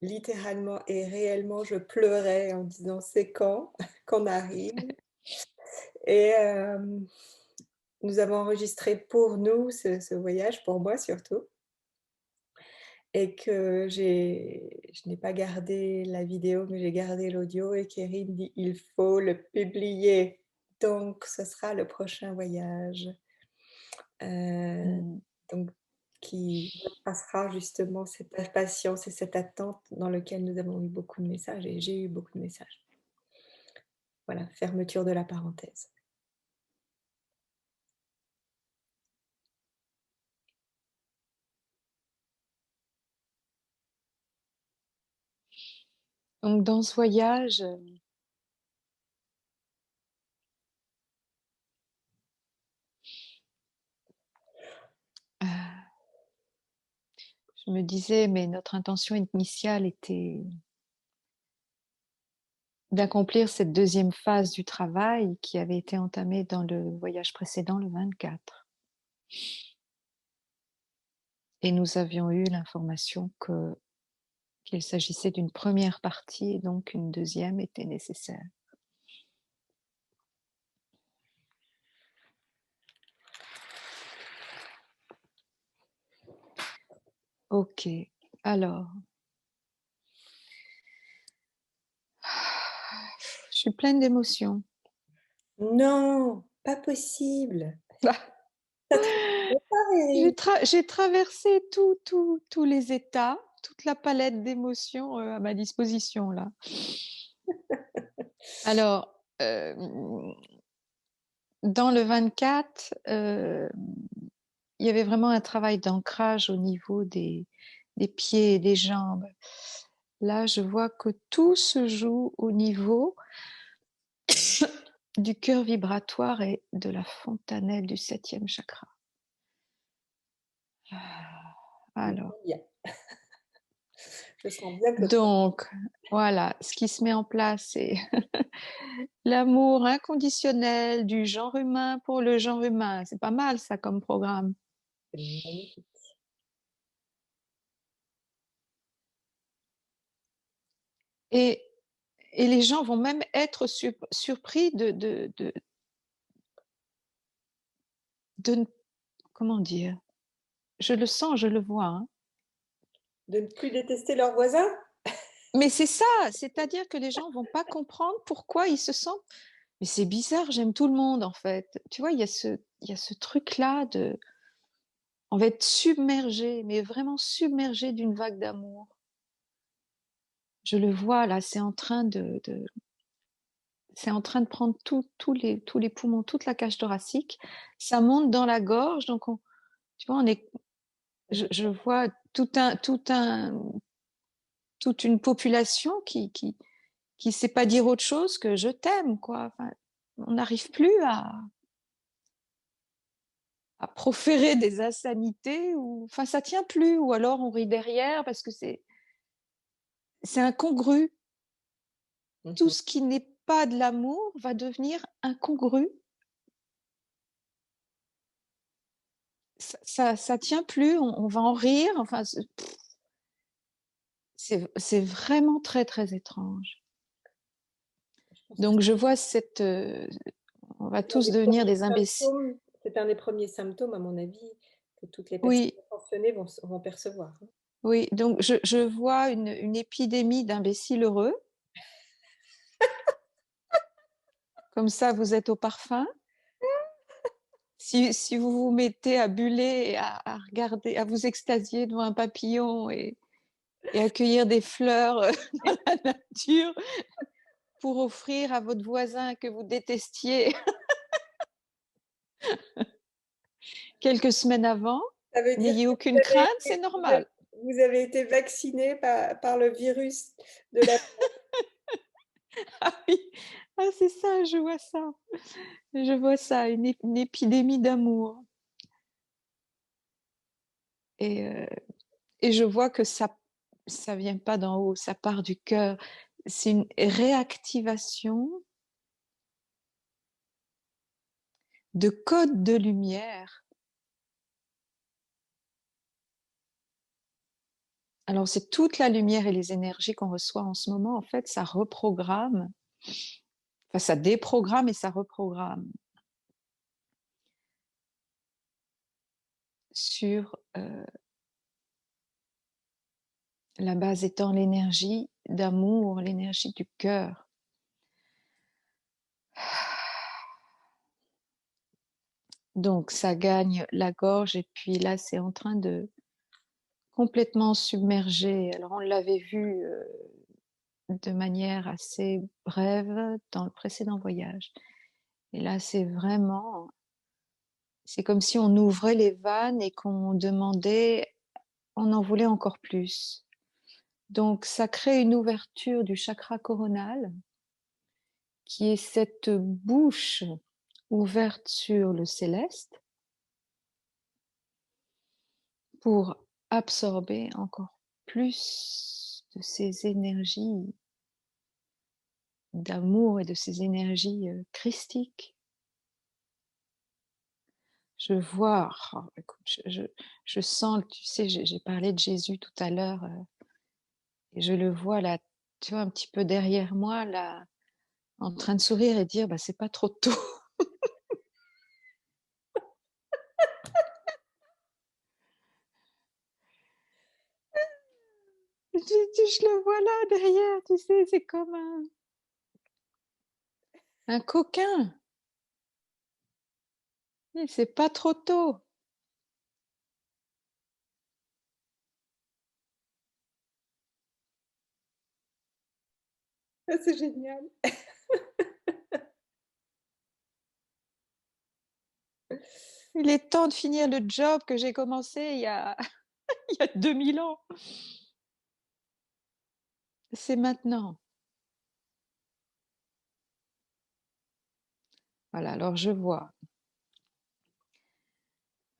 littéralement et réellement, je pleurais en disant: «C'est quand qu'on arrive?» Et nous avons enregistré pour nous ce voyage, pour moi surtout, et que je n'ai pas gardé la vidéo, mais j'ai gardé l'audio et qu'Erin dit: «Il faut le publier». Donc ce sera le prochain voyage, heu, Mm. donc qui retracera justement cette impatience et cette attente dans lequel nous avons eu beaucoup de messages et j'ai eu beaucoup de messages. Voilà, fermeture de la parenthèse. Donc dans ce voyage, je me disais, mais notre intention initiale était d'accomplir cette deuxième phase du travail qui avait été entamée dans le voyage précédent, le 24. Et nous avions eu l'information qu'il s'agissait d'une première partie et donc une deuxième était nécessaire. Ok, alors, je suis pleine d'émotions. Non, pas possible. Ça te fait pas, Riri. J'ai traversé tous les états, toute la palette d'émotions à ma disposition là. Alors, dans le 24, il y avait vraiment un travail d'ancrage au niveau des pieds et des jambes. Là, je vois que tout se joue au niveau du cœur vibratoire et de la fontanelle du 7e chakra. Alors, Bien. Je sens bien que donc, voilà, ce qui se met en place, c'est l'amour inconditionnel du genre humain pour le genre humain. C'est pas mal ça comme programme. c'est magnifique. Et, et les gens vont même être surpris de, comment dire, je le sens, je le vois, hein. De ne plus détester leurs voisins? Mais c'est ça, c'est-à-dire que les gens vont pas comprendre pourquoi ils se sentent. Mais c'est bizarre, j'aime tout le monde en fait. Tu vois, il y a ce truc-là de, on va être submergé, mais vraiment submergé d'une vague d'amour. Je le vois là, c'est en train de prendre tous les poumons, toute la cage thoracique. Ça monte dans la gorge, donc tu vois, je vois toute une population qui sait pas dire autre chose que je t'aime, quoi. Enfin, on n'arrive plus à proférer des insanités ou, enfin, ça tient plus, ou alors on rit derrière parce que c'est incongru. Tout Mhm. ce qui n'est pas de l'amour va devenir incongru. Ça tient plus, on va en rire. Enfin, c'est vraiment très, très étrange. Je pense que Donc, je vois on va c'est un tous des devenir premiers des imbéciles. symptômes, c'est un des premiers symptômes, à mon avis, que toutes les personnes Oui, attentionnées vont percevoir. oui. Donc, je vois une épidémie d'imbéciles heureux. Comme ça, vous êtes au parfum. Si vous vous mettez à buller et à regarder, à vous extasier devant un papillon et accueillir des fleurs dans la nature pour offrir à votre voisin que vous détestiez quelques semaines avant, Ça veut dire n'ayez que aucune crainte, c'est normal. vous avez été vacciné par le virus de la... Ah oui, ah, c'est ça, je vois ça. Je vois ça, une épidémie d'amour. Et, euh, et je vois que ça vient pas d'en haut, ça part du cœur. C'est une réactivation de codes de lumière. Alors, c'est toute la lumière et les énergies qu'on reçoit en ce moment, en fait, ça reprogramme, enfin, ça déprogramme et ça reprogramme sur la base étant l'énergie d'amour, l'énergie du cœur. Donc, ça gagne la gorge et puis là, c'est en train de complètement submerger. Alors, on l'avait vu de manière assez brève dans le précédent voyage. Et là, c'est comme si on ouvrait les vannes et qu'on demandait, on en voulait encore plus. Donc, ça crée une ouverture du chakra coronal, qui est cette bouche ouverte sur le céleste, pour absorber encore plus de ces énergies d'amour et de ces énergies christiques. Je vois, oh, écoute, je sens, tu sais, j'ai parlé de Jésus tout à l'heure, et je le vois là, tu vois, un petit peu derrière moi, là, en train de sourire et dire, bah, c'est pas trop tôt. Je le vois là derrière, tu sais, c'est comme un coquin. Et c'est pas trop tôt. Ah, c'est génial. Il est temps de finir le job que j'ai commencé il y a 2000 ans. C'est maintenant. Voilà, alors je vois.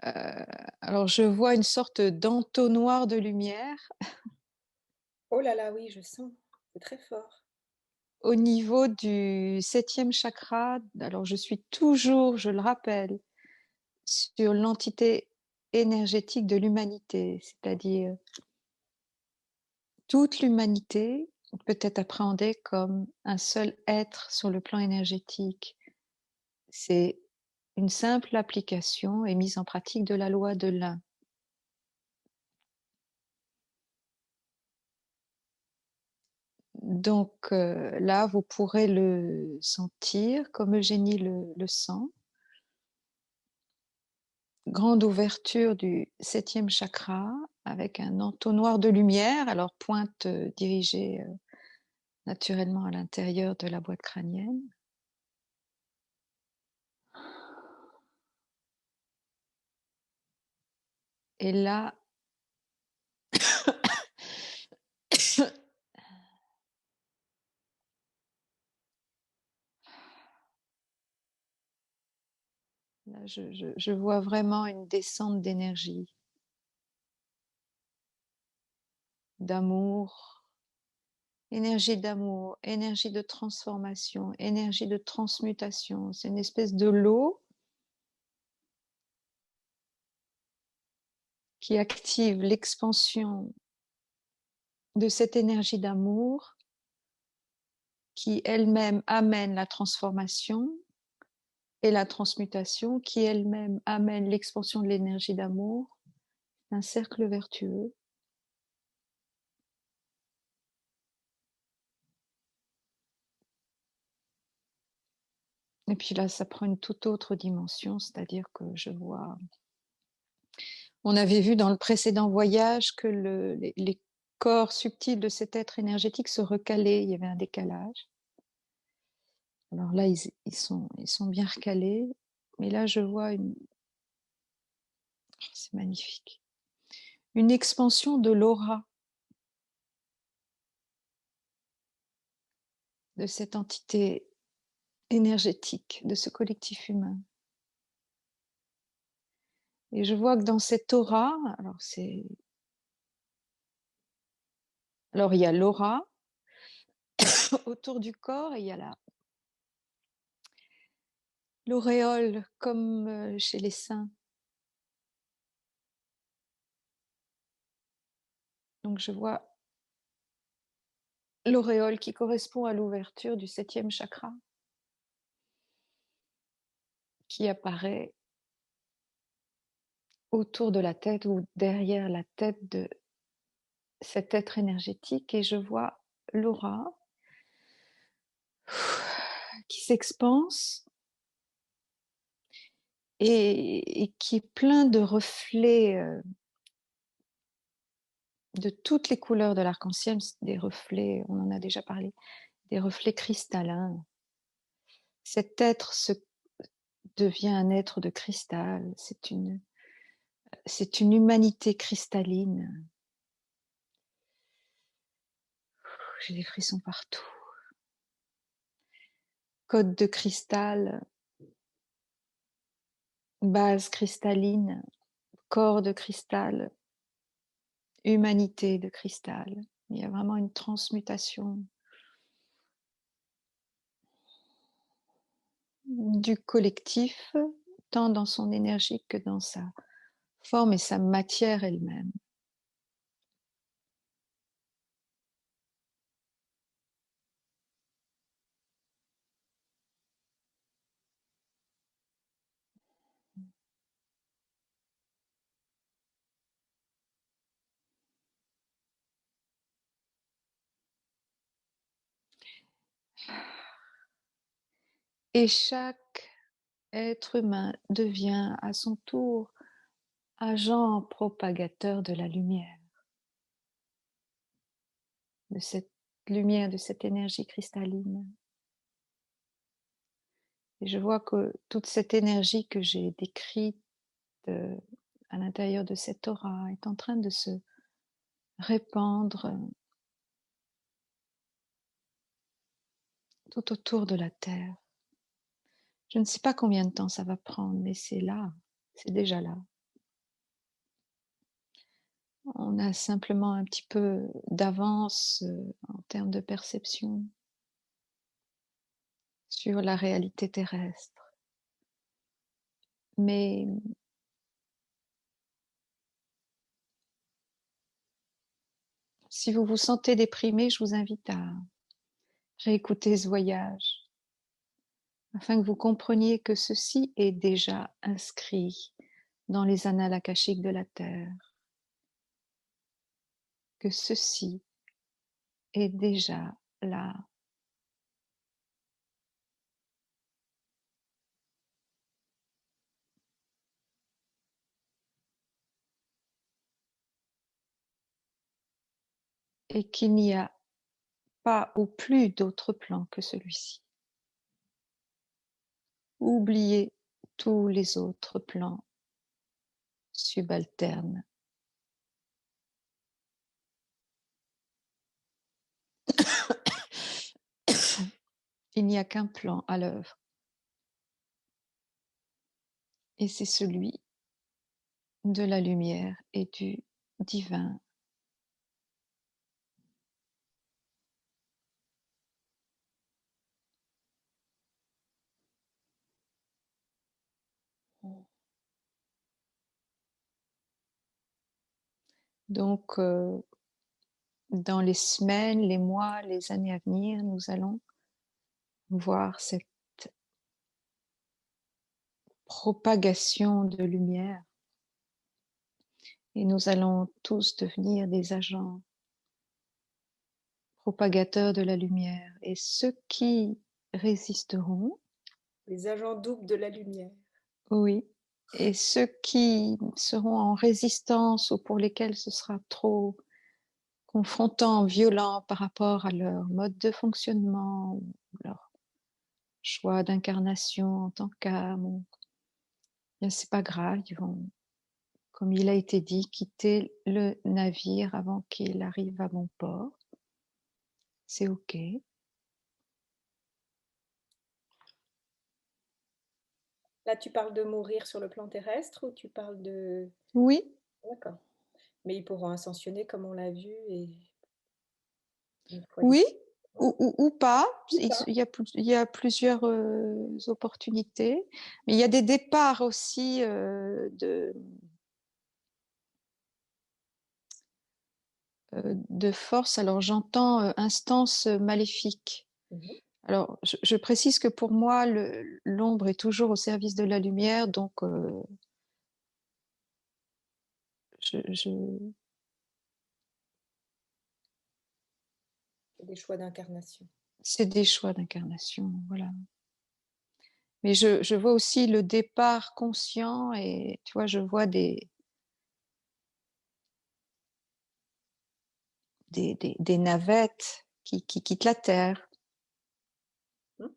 Euh, alors je vois une sorte d'entonnoir de lumière Oh là là, oui, je sens. C'est très fort. au niveau du septième chakra. Alors je suis toujours, je le rappelle, sur l'entité énergétique de l'humanité, c'est-à-dire toute l'humanité peut être appréhendée comme un seul être sur le plan énergétique. C'est une simple application et mise en pratique de la loi de l'un. Donc là, vous pourrez le sentir comme Eugénie le sent. Grande ouverture du septième chakra avec un entonnoir de lumière, alors pointe dirigée naturellement à l'intérieur de la boîte crânienne. Et là, là je vois vraiment une descente d'énergie, d'amour, énergie de transformation, énergie de transmutation. C'est une espèce de lot qui active l'expansion de cette énergie d'amour qui elle-même amène la transformation et la transmutation qui elle-même amène l'expansion de l'énergie d'amour, un cercle vertueux. Et puis là, ça prend une toute autre dimension, c'est-à-dire que je vois... On avait vu dans le précédent voyage que les corps subtils de cet être énergétique se recalaient, il y avait un décalage. Alors là, ils sont bien recalés, mais là, je vois une... Oh, c'est magnifique. Une expansion de l'aura de cette entité énergétique, de ce collectif humain. Et je vois que dans cette aura, alors il y a l'aura autour du corps et il y a l'auréole comme chez les saints. Donc je vois l'auréole qui correspond à l'ouverture du septième chakra qui apparaît autour de la tête ou derrière la tête de cet être énergétique et je vois l'aura qui s'expanse et qui est plein de reflets de toutes les couleurs de l'arc-en-ciel, des reflets, on en a déjà parlé, des reflets cristallins. Cet être devient un être de cristal, c'est une humanité cristalline. J'ai des frissons partout. Code de cristal, base cristalline, corps de cristal, humanité de cristal. Il y a vraiment une transmutation du collectif, tant dans son énergie que dans sa forme et sa matière elle-même. Et chaque être humain devient à son tour agent propagateur de la lumière, de cette lumière, de cette énergie cristalline. Et je vois que toute cette énergie que j'ai décrite à l'intérieur de cette aura est en train de se répandre tout autour de la Terre. Je ne sais pas combien de temps ça va prendre, mais c'est là, c'est déjà là. On a simplement un petit peu d'avance en termes de perception sur la réalité terrestre. Mais si vous vous sentez déprimé, je vous invite à réécouter ce voyage afin que vous compreniez que ceci est déjà inscrit dans les annales akashiques de la Terre, que ceci est déjà là. Et qu'il n'y a pas ou plus d'autre plan que celui-ci. Oubliez tous les autres plans subalternes. Il n'y a qu'un plan à l'œuvre. Et c'est celui de la lumière et du divin. Donc, dans les semaines, les mois, les années à venir, nous allons voir cette propagation de lumière et nous allons tous devenir des agents propagateurs de la lumière. Et ceux qui résisteront, Les agents doubles de la lumière. oui, et ceux qui seront en résistance ou pour lesquels ce sera trop confrontant, violent par rapport à leur mode de fonctionnement, leur choix d'incarnation en tant qu'âme, bien c'est pas grave, ils vont, comme il a été dit, quitter le navire avant qu'il arrive à bon port. C'est ok. Là, tu parles de mourir sur le plan terrestre ou tu parles de... Oui, D'accord. Mais ils pourront ascensionner comme on l'a vu et une fois oui, Ouais. ou pas. Ou pas. Il y a plusieurs opportunités, mais il y a des départs aussi de force. Alors j'entends instance maléfique. Mhm. Alors je précise que pour moi, l'ombre est toujours au service de la lumière, donc je... C'est des choix d'incarnation. c'est des choix d'incarnation, voilà. Mais je vois aussi le départ conscient et tu vois, je vois des navettes qui quittent la Terre Hmm.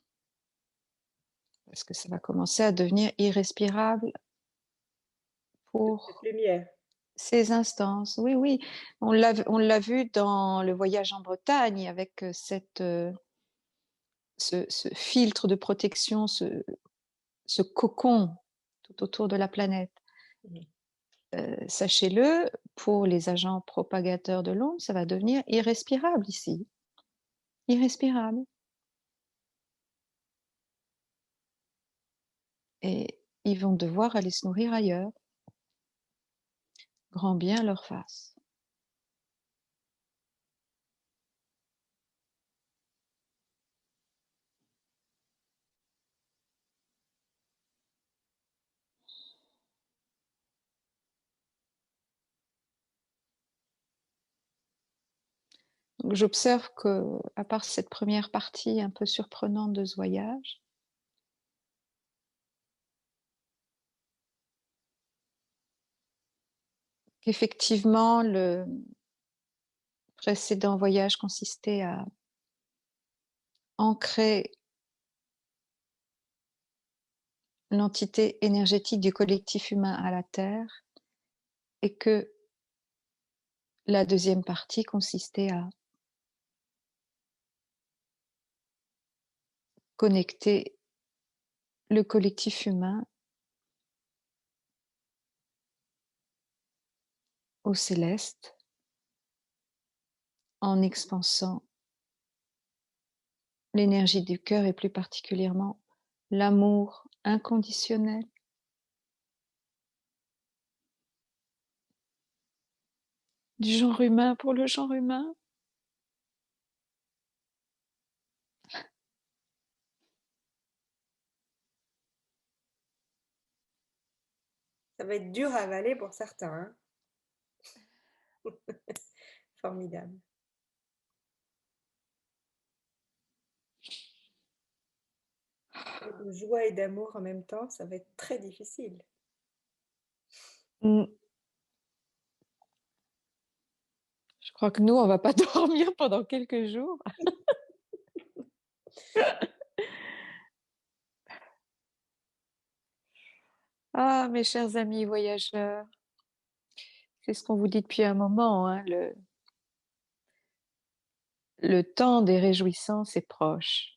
parce que ça va commencer à devenir irrespirable De cette pour lumière. ces instances. Oui, oui, on l'a vu dans le voyage en Bretagne avec ce filtre de protection, ce cocon tout autour de la planète. Mhm. Sachez-le, pour les agents propagateurs de l'onde, ça va devenir irrespirable ici. Irrespirable. Et ils vont devoir aller se nourrir ailleurs. Grand bien leur fasse. J'observe que, à part cette première partie un peu surprenante de ce voyage, qu'effectivement le précédent voyage consistait à ancrer l'entité énergétique du collectif humain à la Terre et que la deuxième partie consistait à connecter le collectif humain au céleste en expansant l'énergie du cœur et plus particulièrement l'amour inconditionnel du genre humain pour le genre humain. Ça va être dur à avaler pour certains, hein. Formidable. De joie et d'amour en même temps, ça va être très difficile. Je crois que nous, on va pas dormir pendant quelques jours. Ah, mes chers amis voyageurs, c'est ce qu'on vous dit depuis un moment, hein, le temps des réjouissances est proche.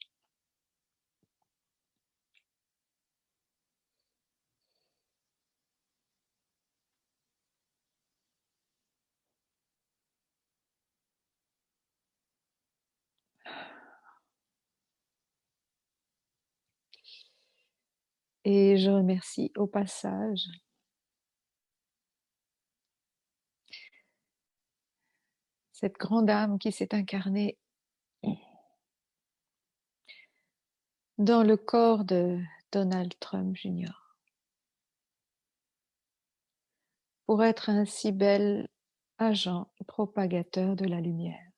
Et je remercie au passage cette grande âme qui s'est incarnée dans le corps de Donald Trump Jr. pour être un si bel agent propagateur de la lumière.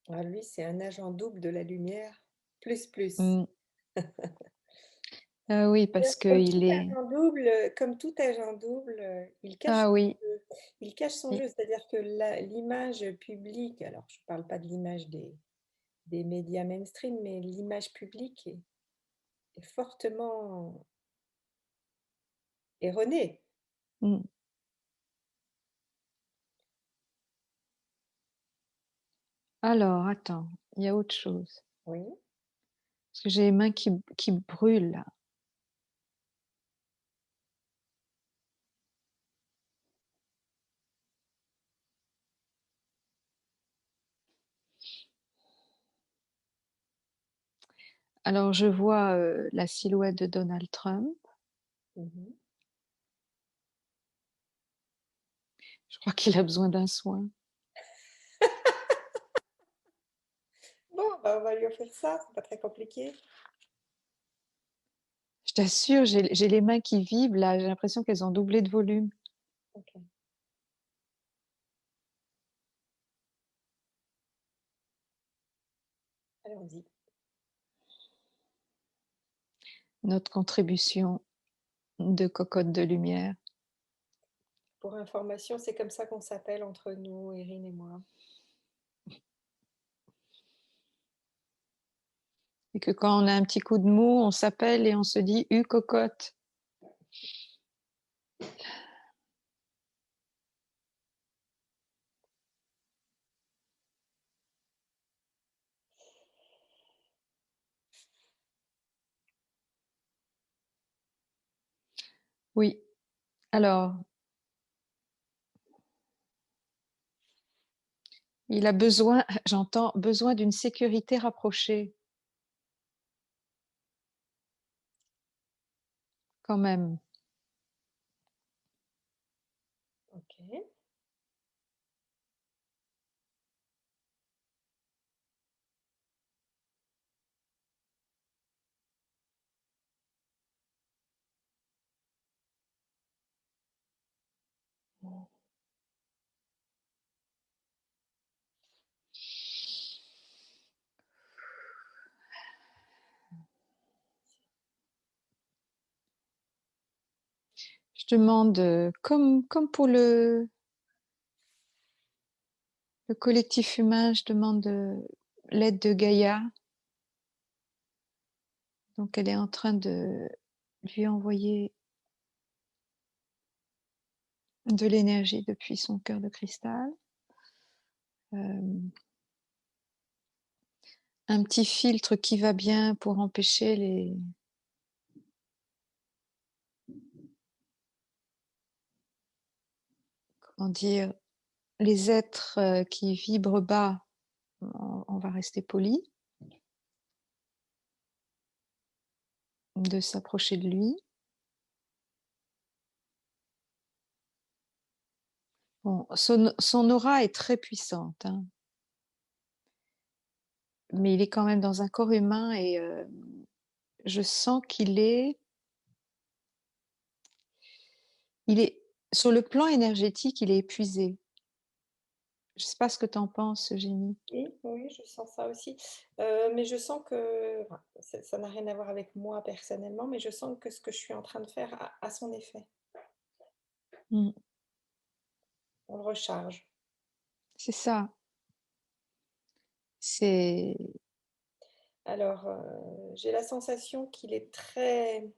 Alors lui, c'est un agent double de la lumière, plus plus. Mm. Ah oui, parce qu'il est... Comme tout agent double, Ah oui, il cache son il- jeu, c'est-à-dire que l'image publique, alors je ne parle pas de l'image des médias mainstream, mais l'image publique est fortement erronée. mm. Alors, attends, il y a autre chose. Oui. Parce que j'ai les mains qui brûlent là. Alors, je vois la silhouette de Donald Trump. Mhm. Je crois qu'il a besoin d'un soin. Bon, bah, on va lui offrir ça, c'est pas très compliqué. Je t'assure, j'ai les mains qui vibrent là. J'ai l'impression qu'elles ont doublé de volume. Ok. Allons-y. Notre contribution de cocotte de lumière. Pour information, c'est comme ça qu'on s'appelle entre nous, Erin et moi. Et que quand on a un petit coup de mou, on s'appelle et on se dit cocotte. Oui. Alors, Il a besoin, j'entends, besoin d'une sécurité rapprochée, quand même. Ok. Je demande, comme pour le collectif humain, je demande l'aide de Gaïa. Donc, elle est en train de lui envoyer de l'énergie depuis son cœur de cristal. Un petit filtre qui va bien pour empêcher comment dire, les êtres qui vibrent bas. On va rester poli, de s'approcher de lui. Bon, son aura est très puissante, hein, mais il est quand même dans un corps humain et je sens il est sur le plan énergétique, il est épuisé. Je ne sais pas ce que tu en penses, Eugénie. Oui, oui, je sens ça aussi. Mais je sens que enfin, ça n'a rien à voir avec moi personnellement, mais je sens que ce que je suis en train de faire a son effet. Mm. On le recharge. C'est ça. C'est Alors, j'ai la sensation qu'il est très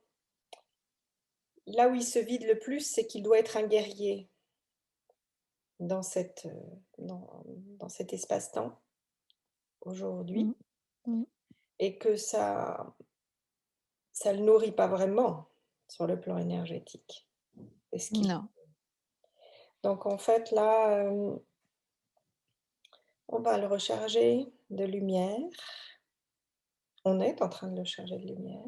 là où il se vide le plus, c'est qu'il doit être un guerrier dans dans cet espace-temps, mm, aujourd'hui, mm. et que ça le nourrit pas vraiment sur le plan énergétique. C'est ce qu'il Non, donc en fait là, on va le recharger de lumière. On est en train de le charger de lumière.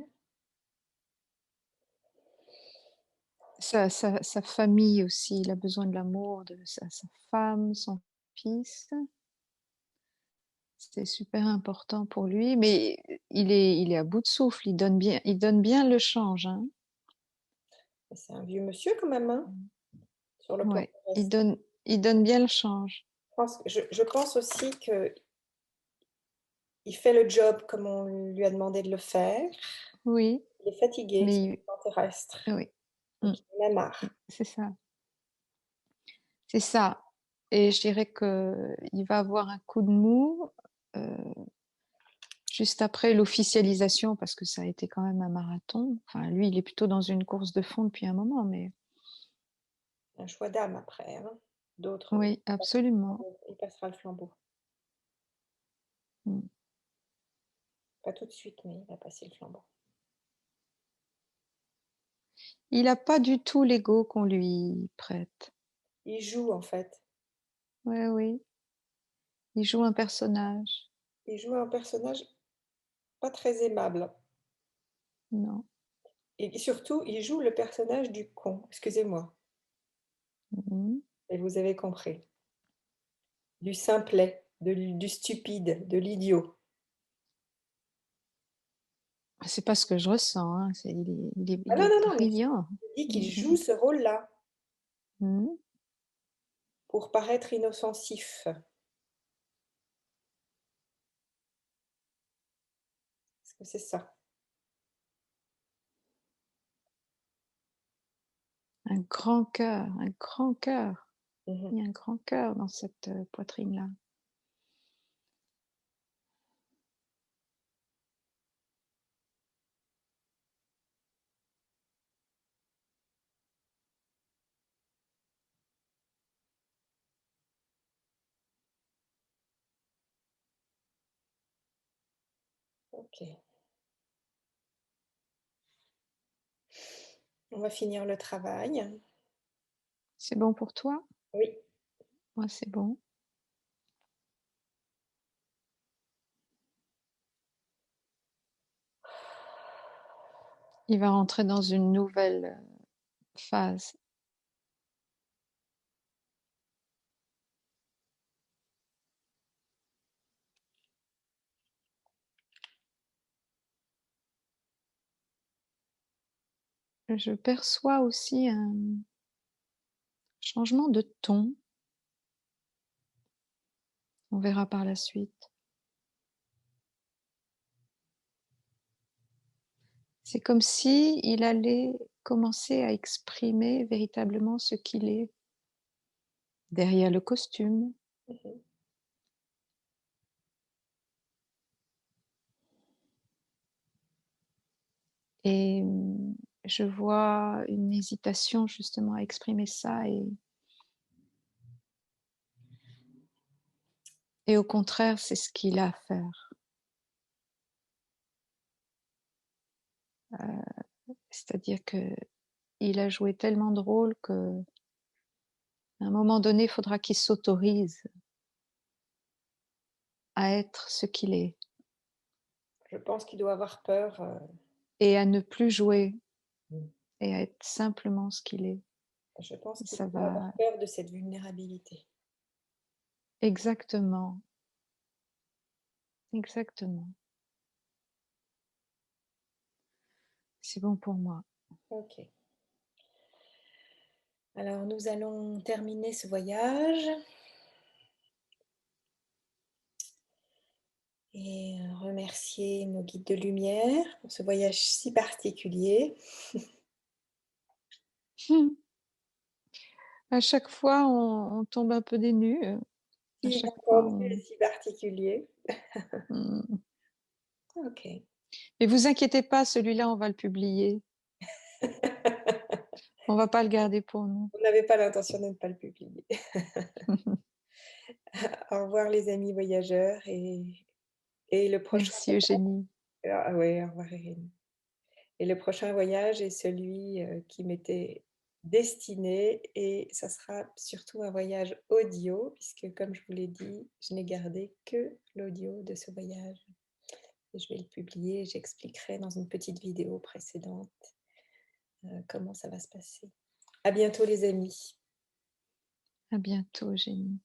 sa famille aussi, il a besoin de l'amour de sa femme, son fils. C'est super important pour lui, mais il est à bout de souffle. Il donne bien le change, hein. C'est un vieux monsieur quand même, hein, sur le plan Ouais, terrestre. il donne bien le change. Je pense aussi qu'il fait le job comme on lui a demandé de le faire. Oui, Il est fatigué sur mais le plan terrestre, oui, mm, donc il en a marre. c'est ça, c'est ça. Et je dirais que il va avoir un coup de mou euh, juste après l'officialisation, parce que ça a été quand même un marathon. Enfin, lui, il est plutôt dans une course de fond depuis un moment, mais Un choix d'âme après, hein. D'autres, oui, absolument. il passera le flambeau. Mm. Pas tout de suite, mais il va passer le flambeau. Il n'a pas du tout l'ego qu'on lui prête. Il joue en fait. Oui, oui, il joue un personnage. Il joue un personnage pas très aimable Non. et surtout, il joue le personnage du con, excusez-moi, Mhm. et vous avez compris. Du simplet, du stupide, de l'idiot. C'est pas ce que je ressens, hein. Ah Il non, est non, non, mais brillant. je dis qu'il joue Mhm. ce rôle-là Mhm. pour paraître inoffensif. Est-ce que c'est ça? Un grand cœur, un grand cœur. Mmh. Il y a un grand cœur dans cette poitrine-là. OK. On va finir le travail. C'est bon pour toi? Oui. Moi, c'est bon. il va rentrer dans une nouvelle phase. Je perçois aussi un changement de ton. On verra par la suite. C'est comme si il allait commencer à exprimer véritablement ce qu'il est derrière le costume. Mhm. Et je vois une hésitation justement à exprimer ça et au contraire, c'est ce qu'il a à faire. C'est-à-dire que il a joué tellement de rôles que à un moment donné, il faudra qu'il s'autorise à être ce qu'il est Je pense qu'il doit avoir peur. et à ne plus jouer Mm. et à être simplement ce qu'il est. Je pense Et qu'il ça doit avoir va peur de cette vulnérabilité. exactement, exactement. C'est bon pour moi. Ok. Alors, nous allons terminer ce voyage et remercier nos guides de lumière pour ce voyage si particulier. À chaque fois, on tombe un peu des nues. À Si chaque fois, inattendu et si particulier. on- Ok. Mais vous inquiétez pas, celui-là, on va le publier. On va pas le garder pour nous. On n'avait pas l'intention de ne pas le publier. Au revoir les amis voyageurs et le prochain Merci Eugénie. ah ouais, au revoir Irène. Et le prochain voyage est celui, qui m'était destiné et ça sera surtout un voyage audio puisque comme je vous l'ai dit, je n'ai gardé que l'audio de ce voyage et je vais le publier. J'expliquerai dans une petite vidéo précédente, comment ça va se passer. À bientôt les amis. À bientôt Eugénie.